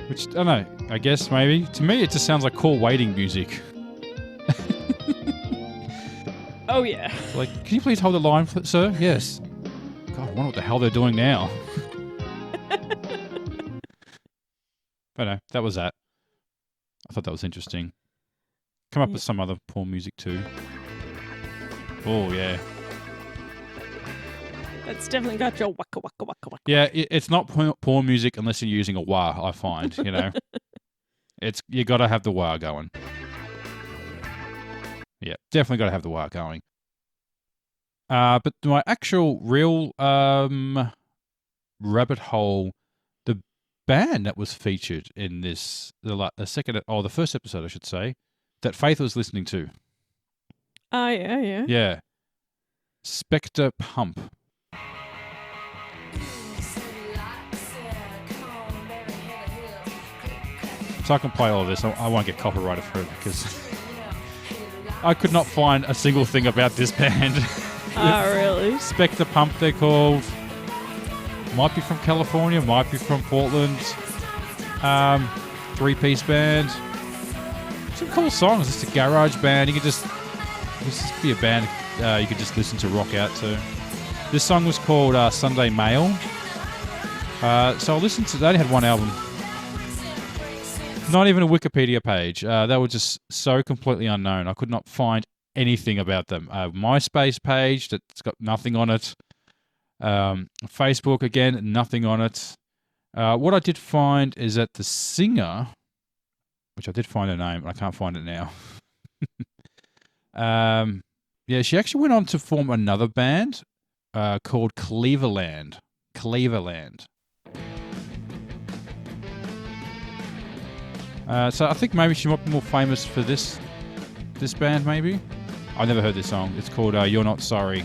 Which, I don't know, I guess maybe. To me, it just sounds like call waiting music. Oh, yeah. Like, can you please hold the line, sir? Yes. God, I wonder what the hell they're doing now. But no, that was that. I thought that was interesting. Come up with some other porn music too. Oh, yeah. That's definitely got your waka waka waka waka. Yeah, it's not porn music unless you're using a wah, I find, You got to have the wah going. Yeah, definitely got to have the wah going. But my actual real rabbit hole, the band that was featured in this, the first episode, I should say, that Faith was listening to. Oh, yeah. Yeah. Spectre Pump. So I can play all of this. I won't get copyrighted for it because I could not find a single thing about this band. Oh, really? Spectre Pump, they're called. Might be from California, might be from Portland. 3-piece band. Some cool songs. It's a garage band. This could be a band you could just listen to rock out to. This song was called Sunday Mail. So I listened to... They only had one album. Not even a Wikipedia page. They were just so completely unknown. I could not find anything about them. MySpace page that's got nothing on it. Facebook, again, nothing on it. What I did find is that the singer, which I did find her name, but I can't find it now. She actually went on to form another band called Cleaverland. So I think maybe she might be more famous for this band, maybe. I've never heard this song. It's called You're Not Sorry.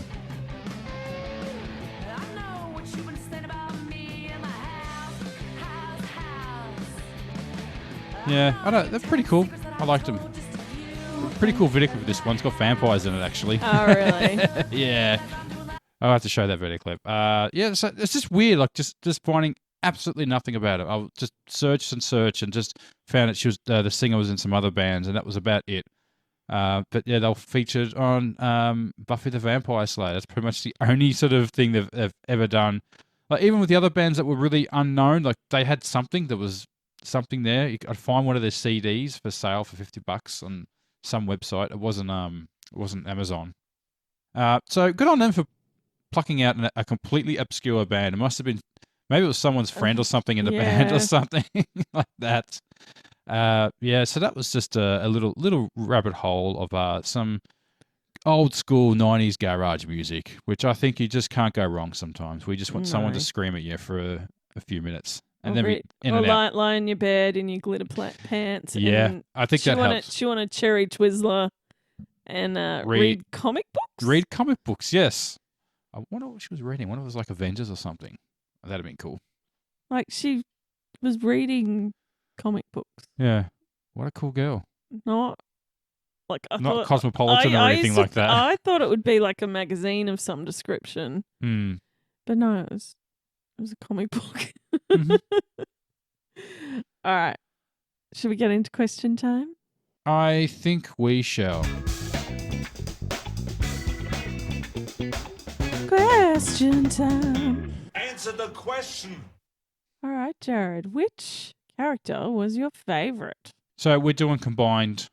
Yeah, I don't. They're pretty cool. I liked them. Pretty cool video clip of this one. It's got vampires in it, actually. Oh, really? Yeah. I'll have to show that video clip. Yeah, so it's just weird, like just finding absolutely nothing about it. I just searched and just found that she was the singer was in some other bands, and that was about it. But yeah, they were featured on Buffy the Vampire Slayer. That's pretty much the only sort of thing they've ever done. Like even with the other bands that were really unknown, like they had something. There was something there. I'd find one of their CDs for sale for $50 on some website. It wasn't Amazon. So good on them for plucking out a completely obscure band. It must have been maybe it was someone's friend or something in the band or something like that. Yeah, so that was just a little rabbit hole of some old school 90s garage music, which I think you just can't go wrong sometimes. We just want someone to scream at you for a few minutes. And then lie in your bed in your glitter pants. Yeah, and I think that helps. She wanted Cherry Twizzler and read comic books? Read comic books, yes. I wonder what she was reading. I wonder if it was like Avengers or something. That'd have been cool. Like she was reading comic books. Yeah. What a cool girl. Not like not Cosmopolitan or anything like that. I thought it would be like a magazine of some description. But no, it was a comic book. Mm-hmm. All right. Should we get into question time? I think we shall. Question time. Answer the question. All right, Jarrod. Which character was your favorite? So we're doing combined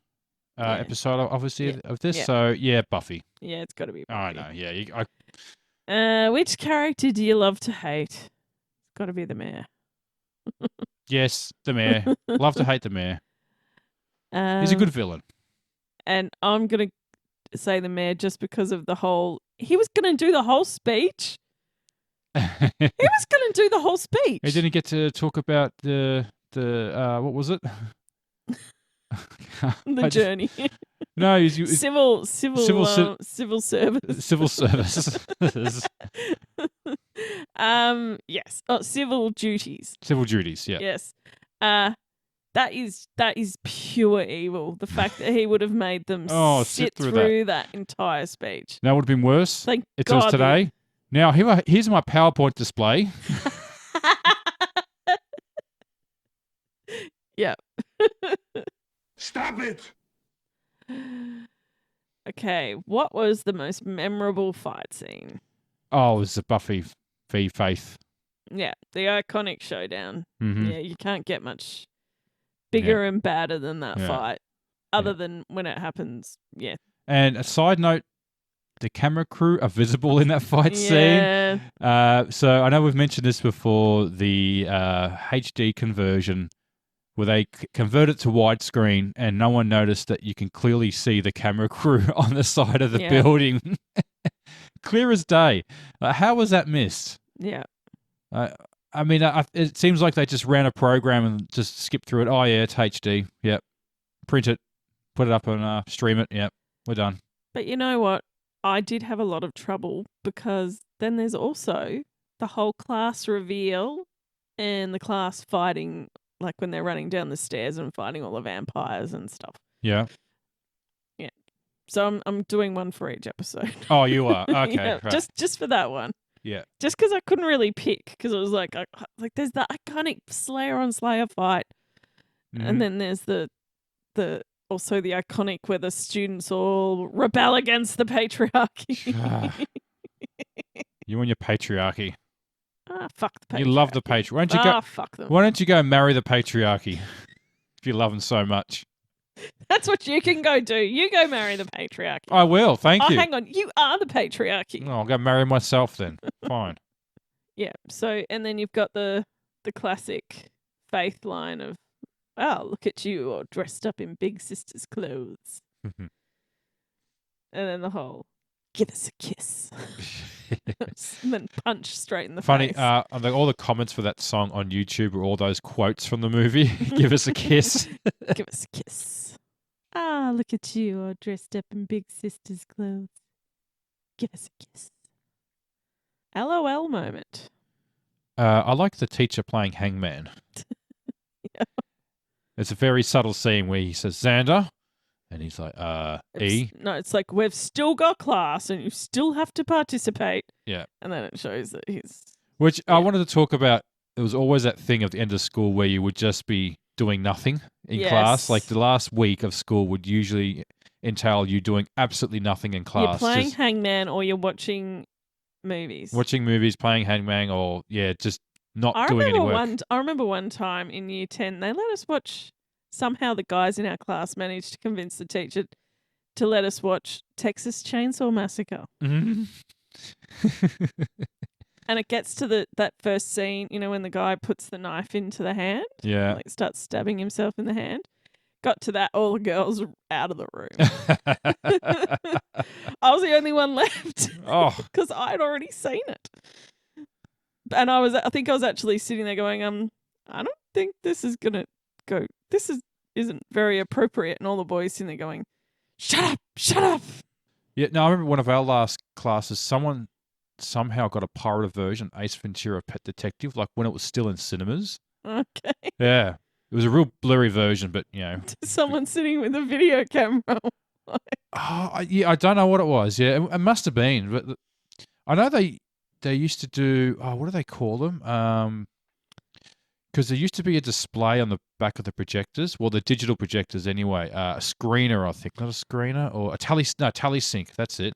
episode, obviously, of this. Yeah. So, yeah, Buffy. Yeah, it's got to be Buffy. I know, yeah. Which character do you love to hate? It's got to be the mayor. Yes, the mayor. Love to hate the mayor. He's a good villain. And I'm going to say the mayor just because of the whole... He was going to do the whole speech. He was going to do the whole speech. He didn't get to talk about the what was it? The journey. No, he's civil service. Civil service. Yes. Oh, civil duties. Civil duties. Yeah. Yes. That is pure evil. The fact that he would have made them sit through that entire speech. That would have been worse. Thank it God. Was today. Now here's my PowerPoint display. Yeah. Stop it. Okay, what was the most memorable fight scene? Oh, it was the Buffy v Faith. Yeah, the iconic showdown. Mm-hmm. Yeah, you can't get much bigger and badder than that fight, other than when it happens. Yeah. And a side note, the camera crew are visible in that fight scene. So I know we've mentioned this before, the HD conversion, where they convert it to widescreen and no one noticed that you can clearly see the camera crew on the side of the building. Clear as day. How was that missed? Yeah. I mean, it seems like they just ran a program and just skipped through it. Oh, yeah, it's HD. Yep. Print it, put it up and stream it. Yep, we're done. But you know what? I did have a lot of trouble because then there's also the whole class reveal and the class fighting, like when they're running down the stairs and fighting all the vampires and stuff. Yeah. Yeah. So I'm doing one for each episode. Oh, you are? Okay. Yeah, right. Just for that one. Yeah. Just because I couldn't really pick, because it was like there's the iconic Slayer on Slayer fight, and then there's the also the iconic where the students all rebel against the patriarchy. You and your patriarchy. Fuck the patriarchy. You love the patriarchy. Fuck them. Why don't you go marry the patriarchy if you love them so much? That's what you can go do. You go marry the patriarchy. I will. Thank you. Hang on. You are the patriarchy. Oh, I'll go marry myself then. Fine. Yeah. So, and then you've got the classic Faith line of, "Oh, look at you, all dressed up in big sister's clothes," and then the whole, "Give us a kiss." and then punch straight in the Funny, face. all the comments for that song on YouTube are all those quotes from the movie. Give us a kiss. Give us a kiss. Ah, look at you all dressed up in big sister's clothes. Give us a kiss. LOL moment. I like the teacher playing hangman. Yeah. It's a very subtle scene where he says, Xander, and he's like, E. No, it's like, we've still got class and you still have to participate. Yeah. And then it shows that he's... Which I wanted to talk about. There was always that thing at the end of school where you would just be doing nothing in class. Like the last week of school would usually entail you doing absolutely nothing in class. You're playing hangman or you're watching movies. Watching movies, playing hangman, or, just not doing any work. I remember one time in year 10, they let us watch... Somehow the guys in our class managed to convince the teacher to let us watch Texas Chainsaw Massacre. Mm-hmm. And it gets to that first scene, when the guy puts the knife into the hand. Yeah. Like starts stabbing himself in the hand. Got to that, all the girls were out of the room. I was the only one left. Oh. Because I'd already seen it. And I think I was actually sitting there going, I don't think this is going to go. Isn't very appropriate. And all the boys sitting there going, shut up. Yeah, no, I remember one of our last classes, someone somehow got a pirated version, Ace Ventura Pet Detective, like when it was still in cinemas. Okay. Yeah. It was a real blurry version, but, Someone sitting with a video camera. I don't know what it was. Yeah, it must have been. But I know they used to do, what do they call them? Because there used to be a display on the back of the projectors, well, the digital projectors anyway, a screener, I think, not a screener, or a tally-sync, that's it.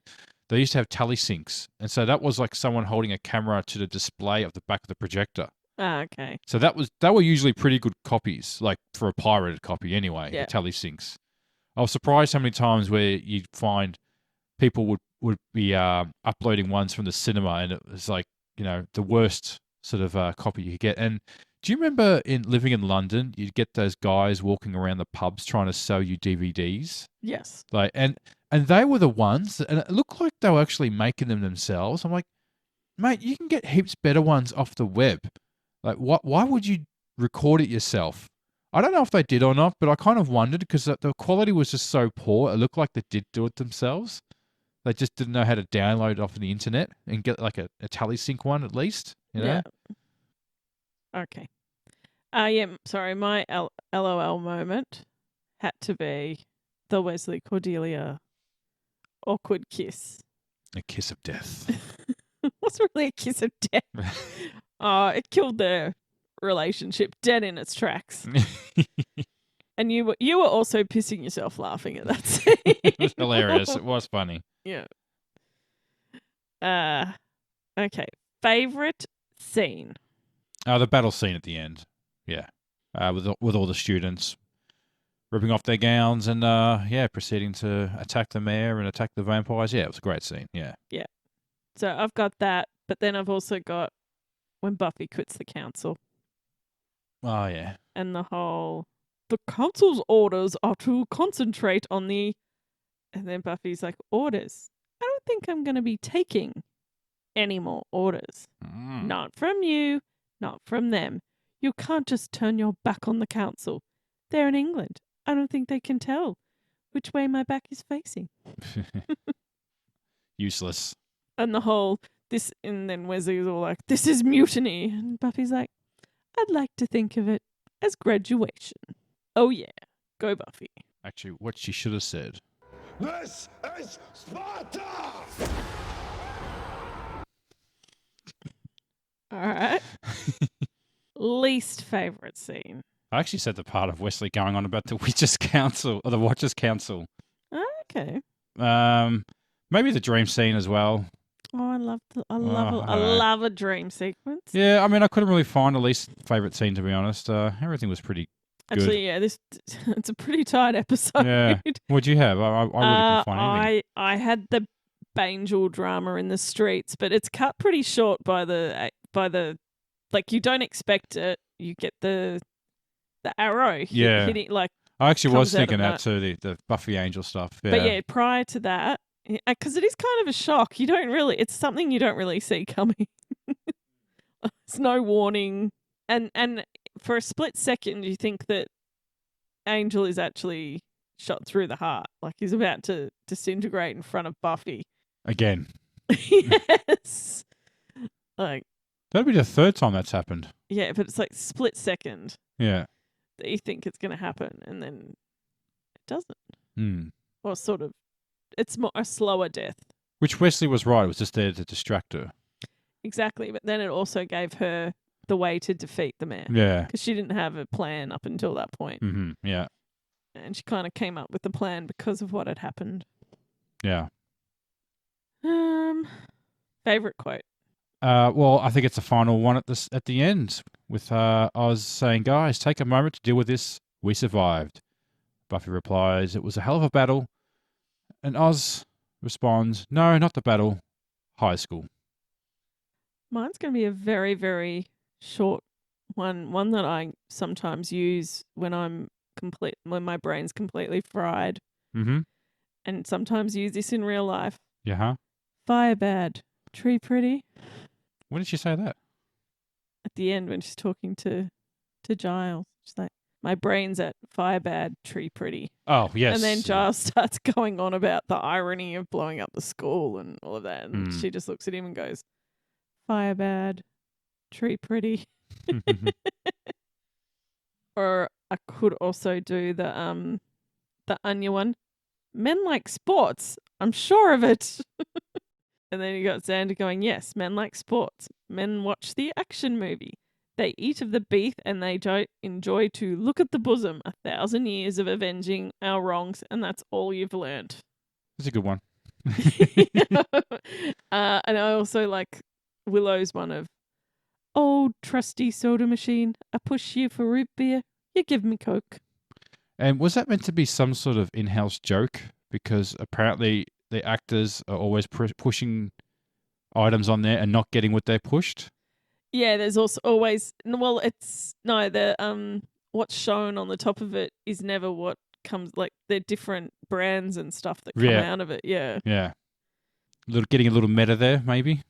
They used to have tally-syncs, and so that was like someone holding a camera to the display of the back of the projector. Ah, okay. So they were usually pretty good copies, like for a pirated copy anyway, the tally-syncs. I was surprised how many times where you'd find people would be uploading ones from the cinema, and it was like, the worst sort of copy you could get. And do you remember living in London, you'd get those guys walking around the pubs trying to sell you DVDs? Yes. Like, and they were the ones, and it looked like they were actually making them themselves. I'm like, mate, you can get heaps better ones off the web. Like, why would you record it yourself? I don't know if they did or not, but I kind of wondered because the quality was just so poor. It looked like they did do it themselves. They just didn't know how to download it off the internet and get like a tally-sync one at least, Yeah. Okay. Sorry, my LOL moment had to be the Wesley Cordelia awkward kiss. A kiss of death. What's really a kiss of death? It killed their relationship dead in its tracks. And you were also pissing yourself laughing at that scene. It was hilarious. It was funny. Yeah. Okay. Favorite scene? The battle scene at the end. Yeah. With all the students ripping off their gowns and proceeding to attack the mayor and attack the vampires. Yeah, it was a great scene. Yeah. Yeah. So I've got that, but then I've also got when Buffy quits the council. Oh yeah. And the council's orders are to concentrate on and then Buffy's like, orders? I don't think I'm going to be taking any more orders. Not from you, not from them. You can't just turn your back on the council. They're in England. I don't think they can tell which way my back is facing. Useless. And and then Wesley's all like, this is mutiny. And Buffy's like, I'd like to think of it as graduation. Oh yeah, go Buffy. Actually, what she should have said. This is Sparta! All right. Least favorite scene. I actually said the part of Wesley going on about the Witches' Council or the Watchers' Council. Okay. Maybe the dream scene as well. Oh, I love a dream sequence. Yeah, I mean, I couldn't really find a least favorite scene, to be honest. Everything was pretty good. Actually, yeah, it's a pretty tight episode. Yeah. What'd you have? I really couldn't find anything. I had the Bangel drama in the streets, but it's cut pretty short by the like you don't expect it. You get the arrow hitting like. I actually was thinking that too, the Buffy Angel stuff. Yeah. But yeah, prior to that, Because it is kind of a shock. It's something you don't really see coming. There's no warning. And for a split second, you think that Angel is actually shot through the heart. Like he's about to disintegrate in front of Buffy. Again. Yes. Like, that'd be the third time that's happened. yeah, but it's like split second Yeah. that you think it's going to happen, and then it doesn't. Hmm. Or sort of, it's more a slower death. Which Wesley was right. It was just there to distract her. Exactly, but then it also gave her the way to defeat the man. Yeah. Because she didn't have a plan up until that point. Mm-hmm. Yeah. And she kind of came up with the plan because of what had happened. Yeah. Favorite quote? Well, I think it's the final one at the end with Oz saying, "Guys, take a moment to deal with this. We survived." Buffy replies, "It was a hell of a battle." And Oz responds, "No, not the battle. High school." Mine's going to be a very, very short one that I sometimes use when when my brain's completely fried, Mm-hmm. and sometimes use this in real life. Yeah. Huh? Fire bad, tree pretty. When did she say that? At the end when she's talking to Giles, she's like, "My brain's at fire bad, tree pretty." Oh, yes. And then Giles starts going on about the irony of blowing up the school and all of that, and she just looks at him and goes, "Fire bad, tree pretty." Or I could also do the Anya one. Men like sports. I'm sure of it. And then you got Xander going, "Yes, men like sports. Men watch the action movie. They eat of the beef and they enjoy to look at the bosom. 1,000 years of avenging our wrongs, and that's all you've learned." That's a good one. And I also like Willow's one of, "Old trusty soda machine. I push you for root beer. You give me Coke." And was that meant to be some sort of in-house joke? Because apparently the actors are always pushing items on there and not getting what they pushed. Yeah, there's also always what's shown on the top of it is never what comes, like they're different brands and stuff that come out of it. Yeah. Yeah. Getting a little meta there, maybe.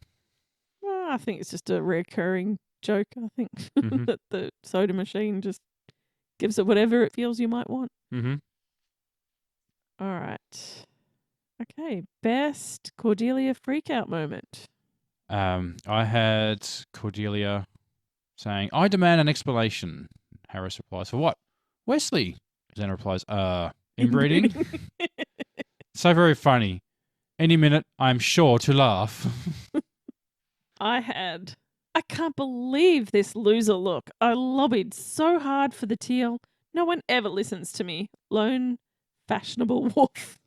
Well, I think it's just a recurring joke. I think that the soda machine just gives it whatever it feels you might want. Mm-hmm. All right. Okay, best Cordelia freakout moment. I had Cordelia saying, "I demand an explanation." Harris replies, "For what?" "Wesley." Xander replies, "Inbreeding?" So very funny. Any minute, I'm sure to laugh. I can't believe this loser look. I lobbied so hard for the teal. No one ever listens to me. Lone, fashionable wolf.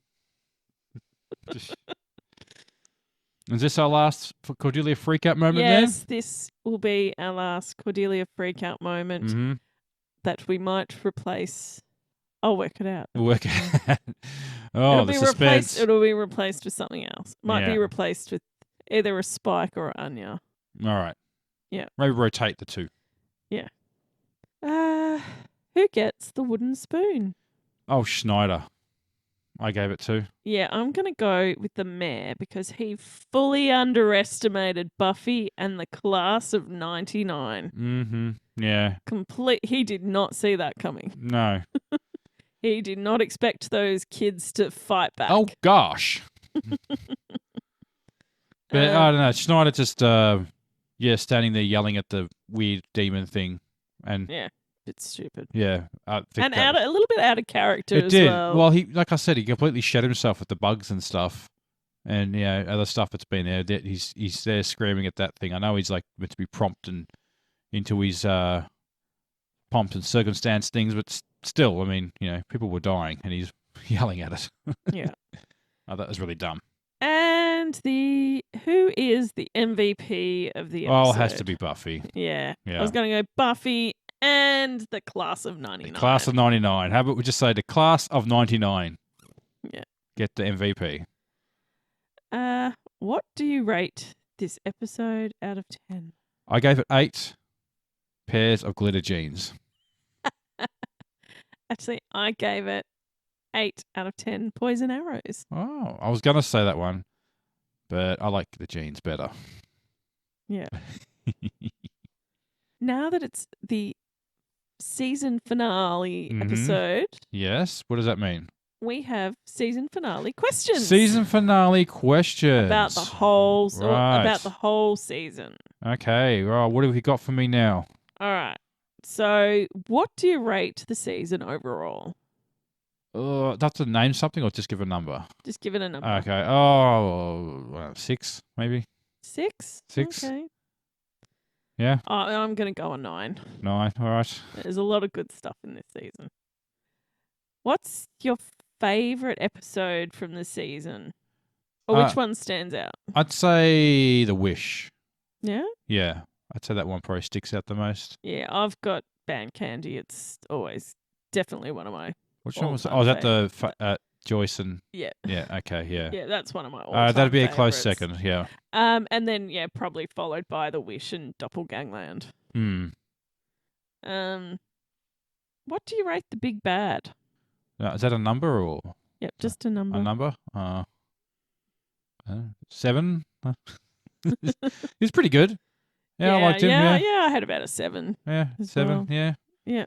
Is this our last for Cordelia freakout moment Yes, this will be our last Cordelia freakout moment there? Mm-hmm. that we might replace. I'll work it out. We'll work it out. Oh, the suspense. It'll be replaced with something else. Might be replaced with either a Spike or Anya. All right. Yeah. Maybe rotate the two. Yeah. Who gets the wooden spoon? Oh, Schneider. I gave it to. Yeah, I'm going to go with the mayor because he fully underestimated Buffy and the class of 99. Mm-hmm. Yeah. He did not see that coming. No. He did not expect those kids to fight back. Oh, gosh. But I don't know. Schneider just, standing there yelling at the weird demon thing. And yeah, it's stupid. Yeah. A little bit out of character as well. Well, like I said, he completely shed himself with the bugs and stuff. And, other stuff that's been there. He's there screaming at that thing. I know he's like meant to be prompt and into his pomp and circumstance things, but still, I mean, people were dying and he's yelling at us. Yeah. Oh, that was really dumb. And who is the MVP of the episode? Oh, it has to be Buffy. Yeah. I was going to go Buffy and the class of 99. The class of 99. How about we just say the class of 99? Yeah. Get the MVP. What do you rate this episode out of 10? I gave it 8 pairs of glitter jeans. Actually, I gave it 8 out of 10 poison arrows. Oh, I was going to say that one, but I like the jeans better. Yeah. Now that it's the season finale episode, Yes. What does that mean? we have season finale questions. Season finale questions. about the whole Right. about the whole season. Okay. Well, what have you got for me now? All right. So, what do you rate the season overall? Do I have to name something or just give a number? Just give it a number. Okay. Oh, 6 maybe. 6? 6. Okay. Yeah. I'm going to go on 9. 9. All right. There's a lot of good stuff in this season. What's your favorite episode from the season? Or which one stands out? I'd say The Wish. Yeah? Yeah. I'd say that one probably sticks out the most. Yeah, I've got Band Candy. It's always definitely one of my Which one was that? all-time Oh, is that the favourites. Joyce and... Yeah. Yeah, okay, yeah. Yeah, that's one of my all-time That'd be a close favourites. second, yeah. And then, yeah, probably followed by The Wish and Doppelgangland. What do you rate the Big Bad? Is that a number or Yep, just a number. a number? 7? He's pretty good. Yeah, I liked him. Yeah, I had about a 7. Yeah, as 7, well. yeah. Yeah.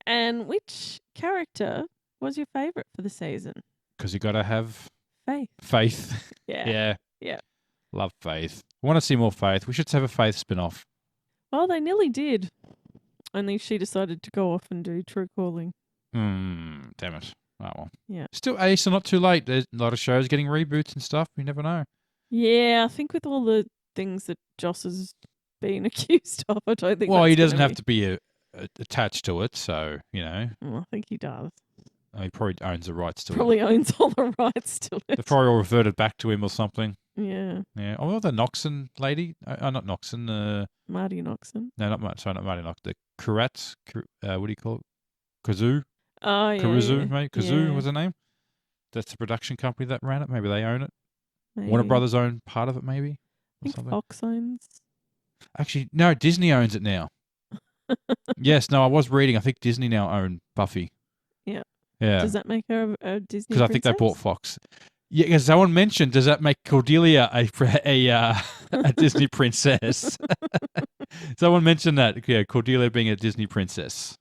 And which character was your favourite for the season? Because you got to have Faith. faith. Yeah. Yeah. Love Faith. I want to see more Faith. We should have a Faith spin-off. Well, they nearly did. Only she decided to go off and do True Calling. Damn it. Oh, well. Yeah. Still, Ace, not too late. There's a lot of shows getting reboots and stuff. You never know. Yeah, I think with all the things that Joss has been accused of, I don't think Well, he that's doesn't gonna have to be attached to it, so, you know. Well, I think he does. He probably owns the rights to it. Probably owns all the rights to They it. probably all reverted back to him or something. Yeah. Yeah. Oh, the Noxon lady. Not Noxon. Marty Noxon. No, not Marty Noxon. The Kurat. What do you call it? Kazoo. Oh, yeah. Karuzu, yeah. mate. Kazoo Yeah, was her name. That's the production company that ran it. Maybe they own it. maybe. Warner Brothers own part of it, maybe. I Or think something. Fox owns. Actually, no. Disney owns it now. Yes. No, I was reading. I think Disney now own Buffy. Yeah. Yeah. Does that make her a Disney Because I think they bought princess? Fox. Yeah, because someone mentioned, does that make Cordelia a Disney princess? Someone mentioned that. Yeah, Cordelia being a Disney princess.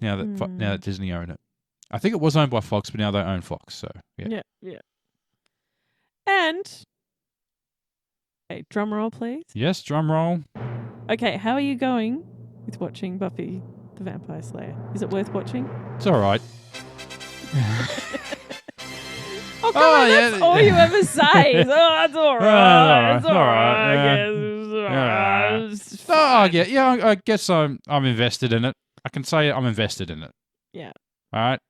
Now that Disney own it, I think it was owned by Fox, but now they own Fox. So yeah. Yeah. And, okay, drum roll, please. Yes, drum roll. Okay, how are you going with watching Buffy the Vampire Slayer? Is it worth watching? It's all right. Oh, come on, that's all you ever say. Is, oh, it's all right. It's all right. I guess it's all right. It's Oh, fine. yeah. I guess I'm invested in it. I can say I'm invested in it. Yeah. All right.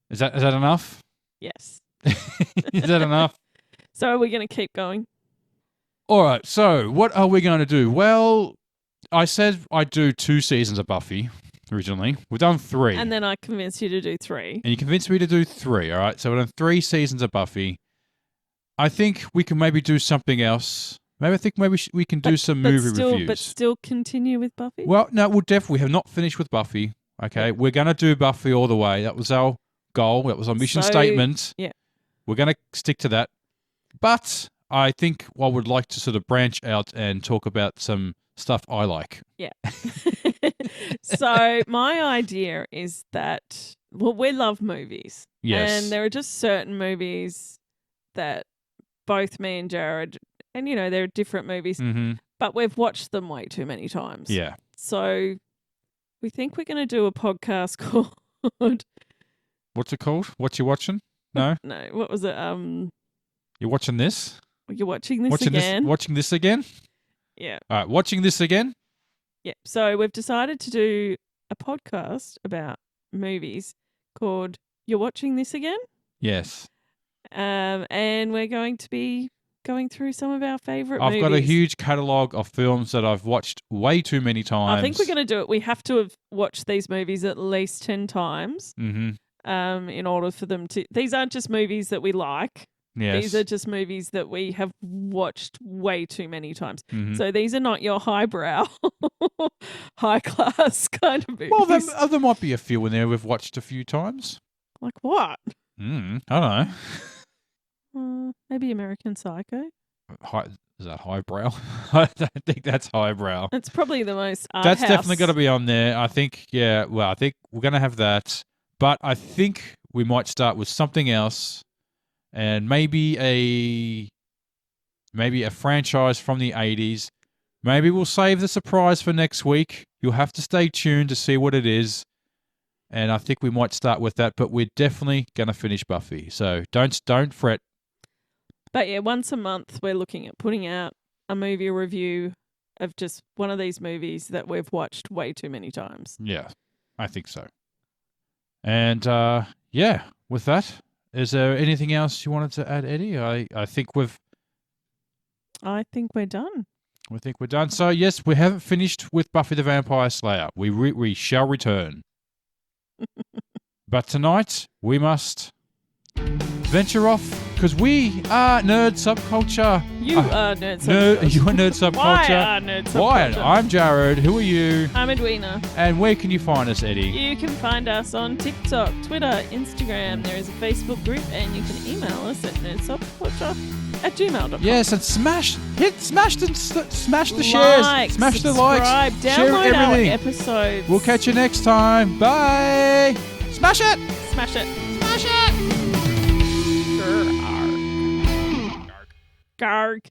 Is that enough? Yes. Is that enough? So are we going to keep going? All right. So what are we going to do? Well, I said I'd do 2 seasons of Buffy originally. We've done 3. And then I convinced you to do 3. And you convinced me to do 3, all right? So we've done 3 seasons of Buffy. I think we can maybe do something else. Maybe we can do some movie reviews. But still continue with Buffy? Well, no, we have not finished with Buffy, okay? Yeah. We're going to do Buffy all the way. That was our goal. That was our mission statement. Yeah. We're going to stick to that. But I think I would like to sort of branch out and talk about some stuff I like. Yeah. So my idea is that, well, we love movies. Yes. And there are just certain movies that both me and Jarrod, and, you know, they're different movies, Mm-hmm. but we've watched them way too many times. Yeah. So we think we're going to do a podcast called... What's it called? What you watching? No? No, what was it? You're watching this? You're watching this again? Watching this again? Yeah. All right, watching this again? Yeah. So we've decided to do a podcast about movies called You're Watching This Again? Yes. And we're going to be going through some of our favourite movies. I've got a huge catalogue of films that I've watched way too many times. I think we're going to do it. We have to have watched these movies at least 10 times in order for them to... These aren't just movies that we like. Yes. These are just movies that we have watched way too many times. Mhm. So these are not your highbrow, high-class kind of movies. Well, there might be a few in there we've watched a few times. Like what? I don't know. Maybe American Psycho. Is that highbrow? I don't think that's highbrow. It's probably the most art That's house. definitely got to be on there. I think, yeah, well, I think we're going to have that. But I think we might start with something else and maybe a franchise from the 80s. Maybe we'll save the surprise for next week. You'll have to stay tuned to see what it is. And I think we might start with that, but we're definitely going to finish Buffy. So don't fret. But yeah, once a month we're looking at putting out a movie review of just one of these movies that we've watched way too many times. Yeah, I think so. And yeah, with that, is there anything else you wanted to add, Eddie? I think we're done. We think we're done. So yes, we haven't finished with Buffy the Vampire Slayer. We shall return. But tonight we must venture off because we are Nerd Subculture. You are Nerd Subculture. You are Nerd Subculture. Why are Nerd Subculture? Why? I'm Jarrod. Who are you? I'm Edwina. And where can you find us, Eddie? You can find us on TikTok, Twitter, Instagram. There is a Facebook group, and you can email us at nerdsubculture@gmail.com. Yes, and smash the shares, smash the likes, download share everything. our episodes. We'll catch you next time. Bye. Smash it. Smash it. Smash it. Garg.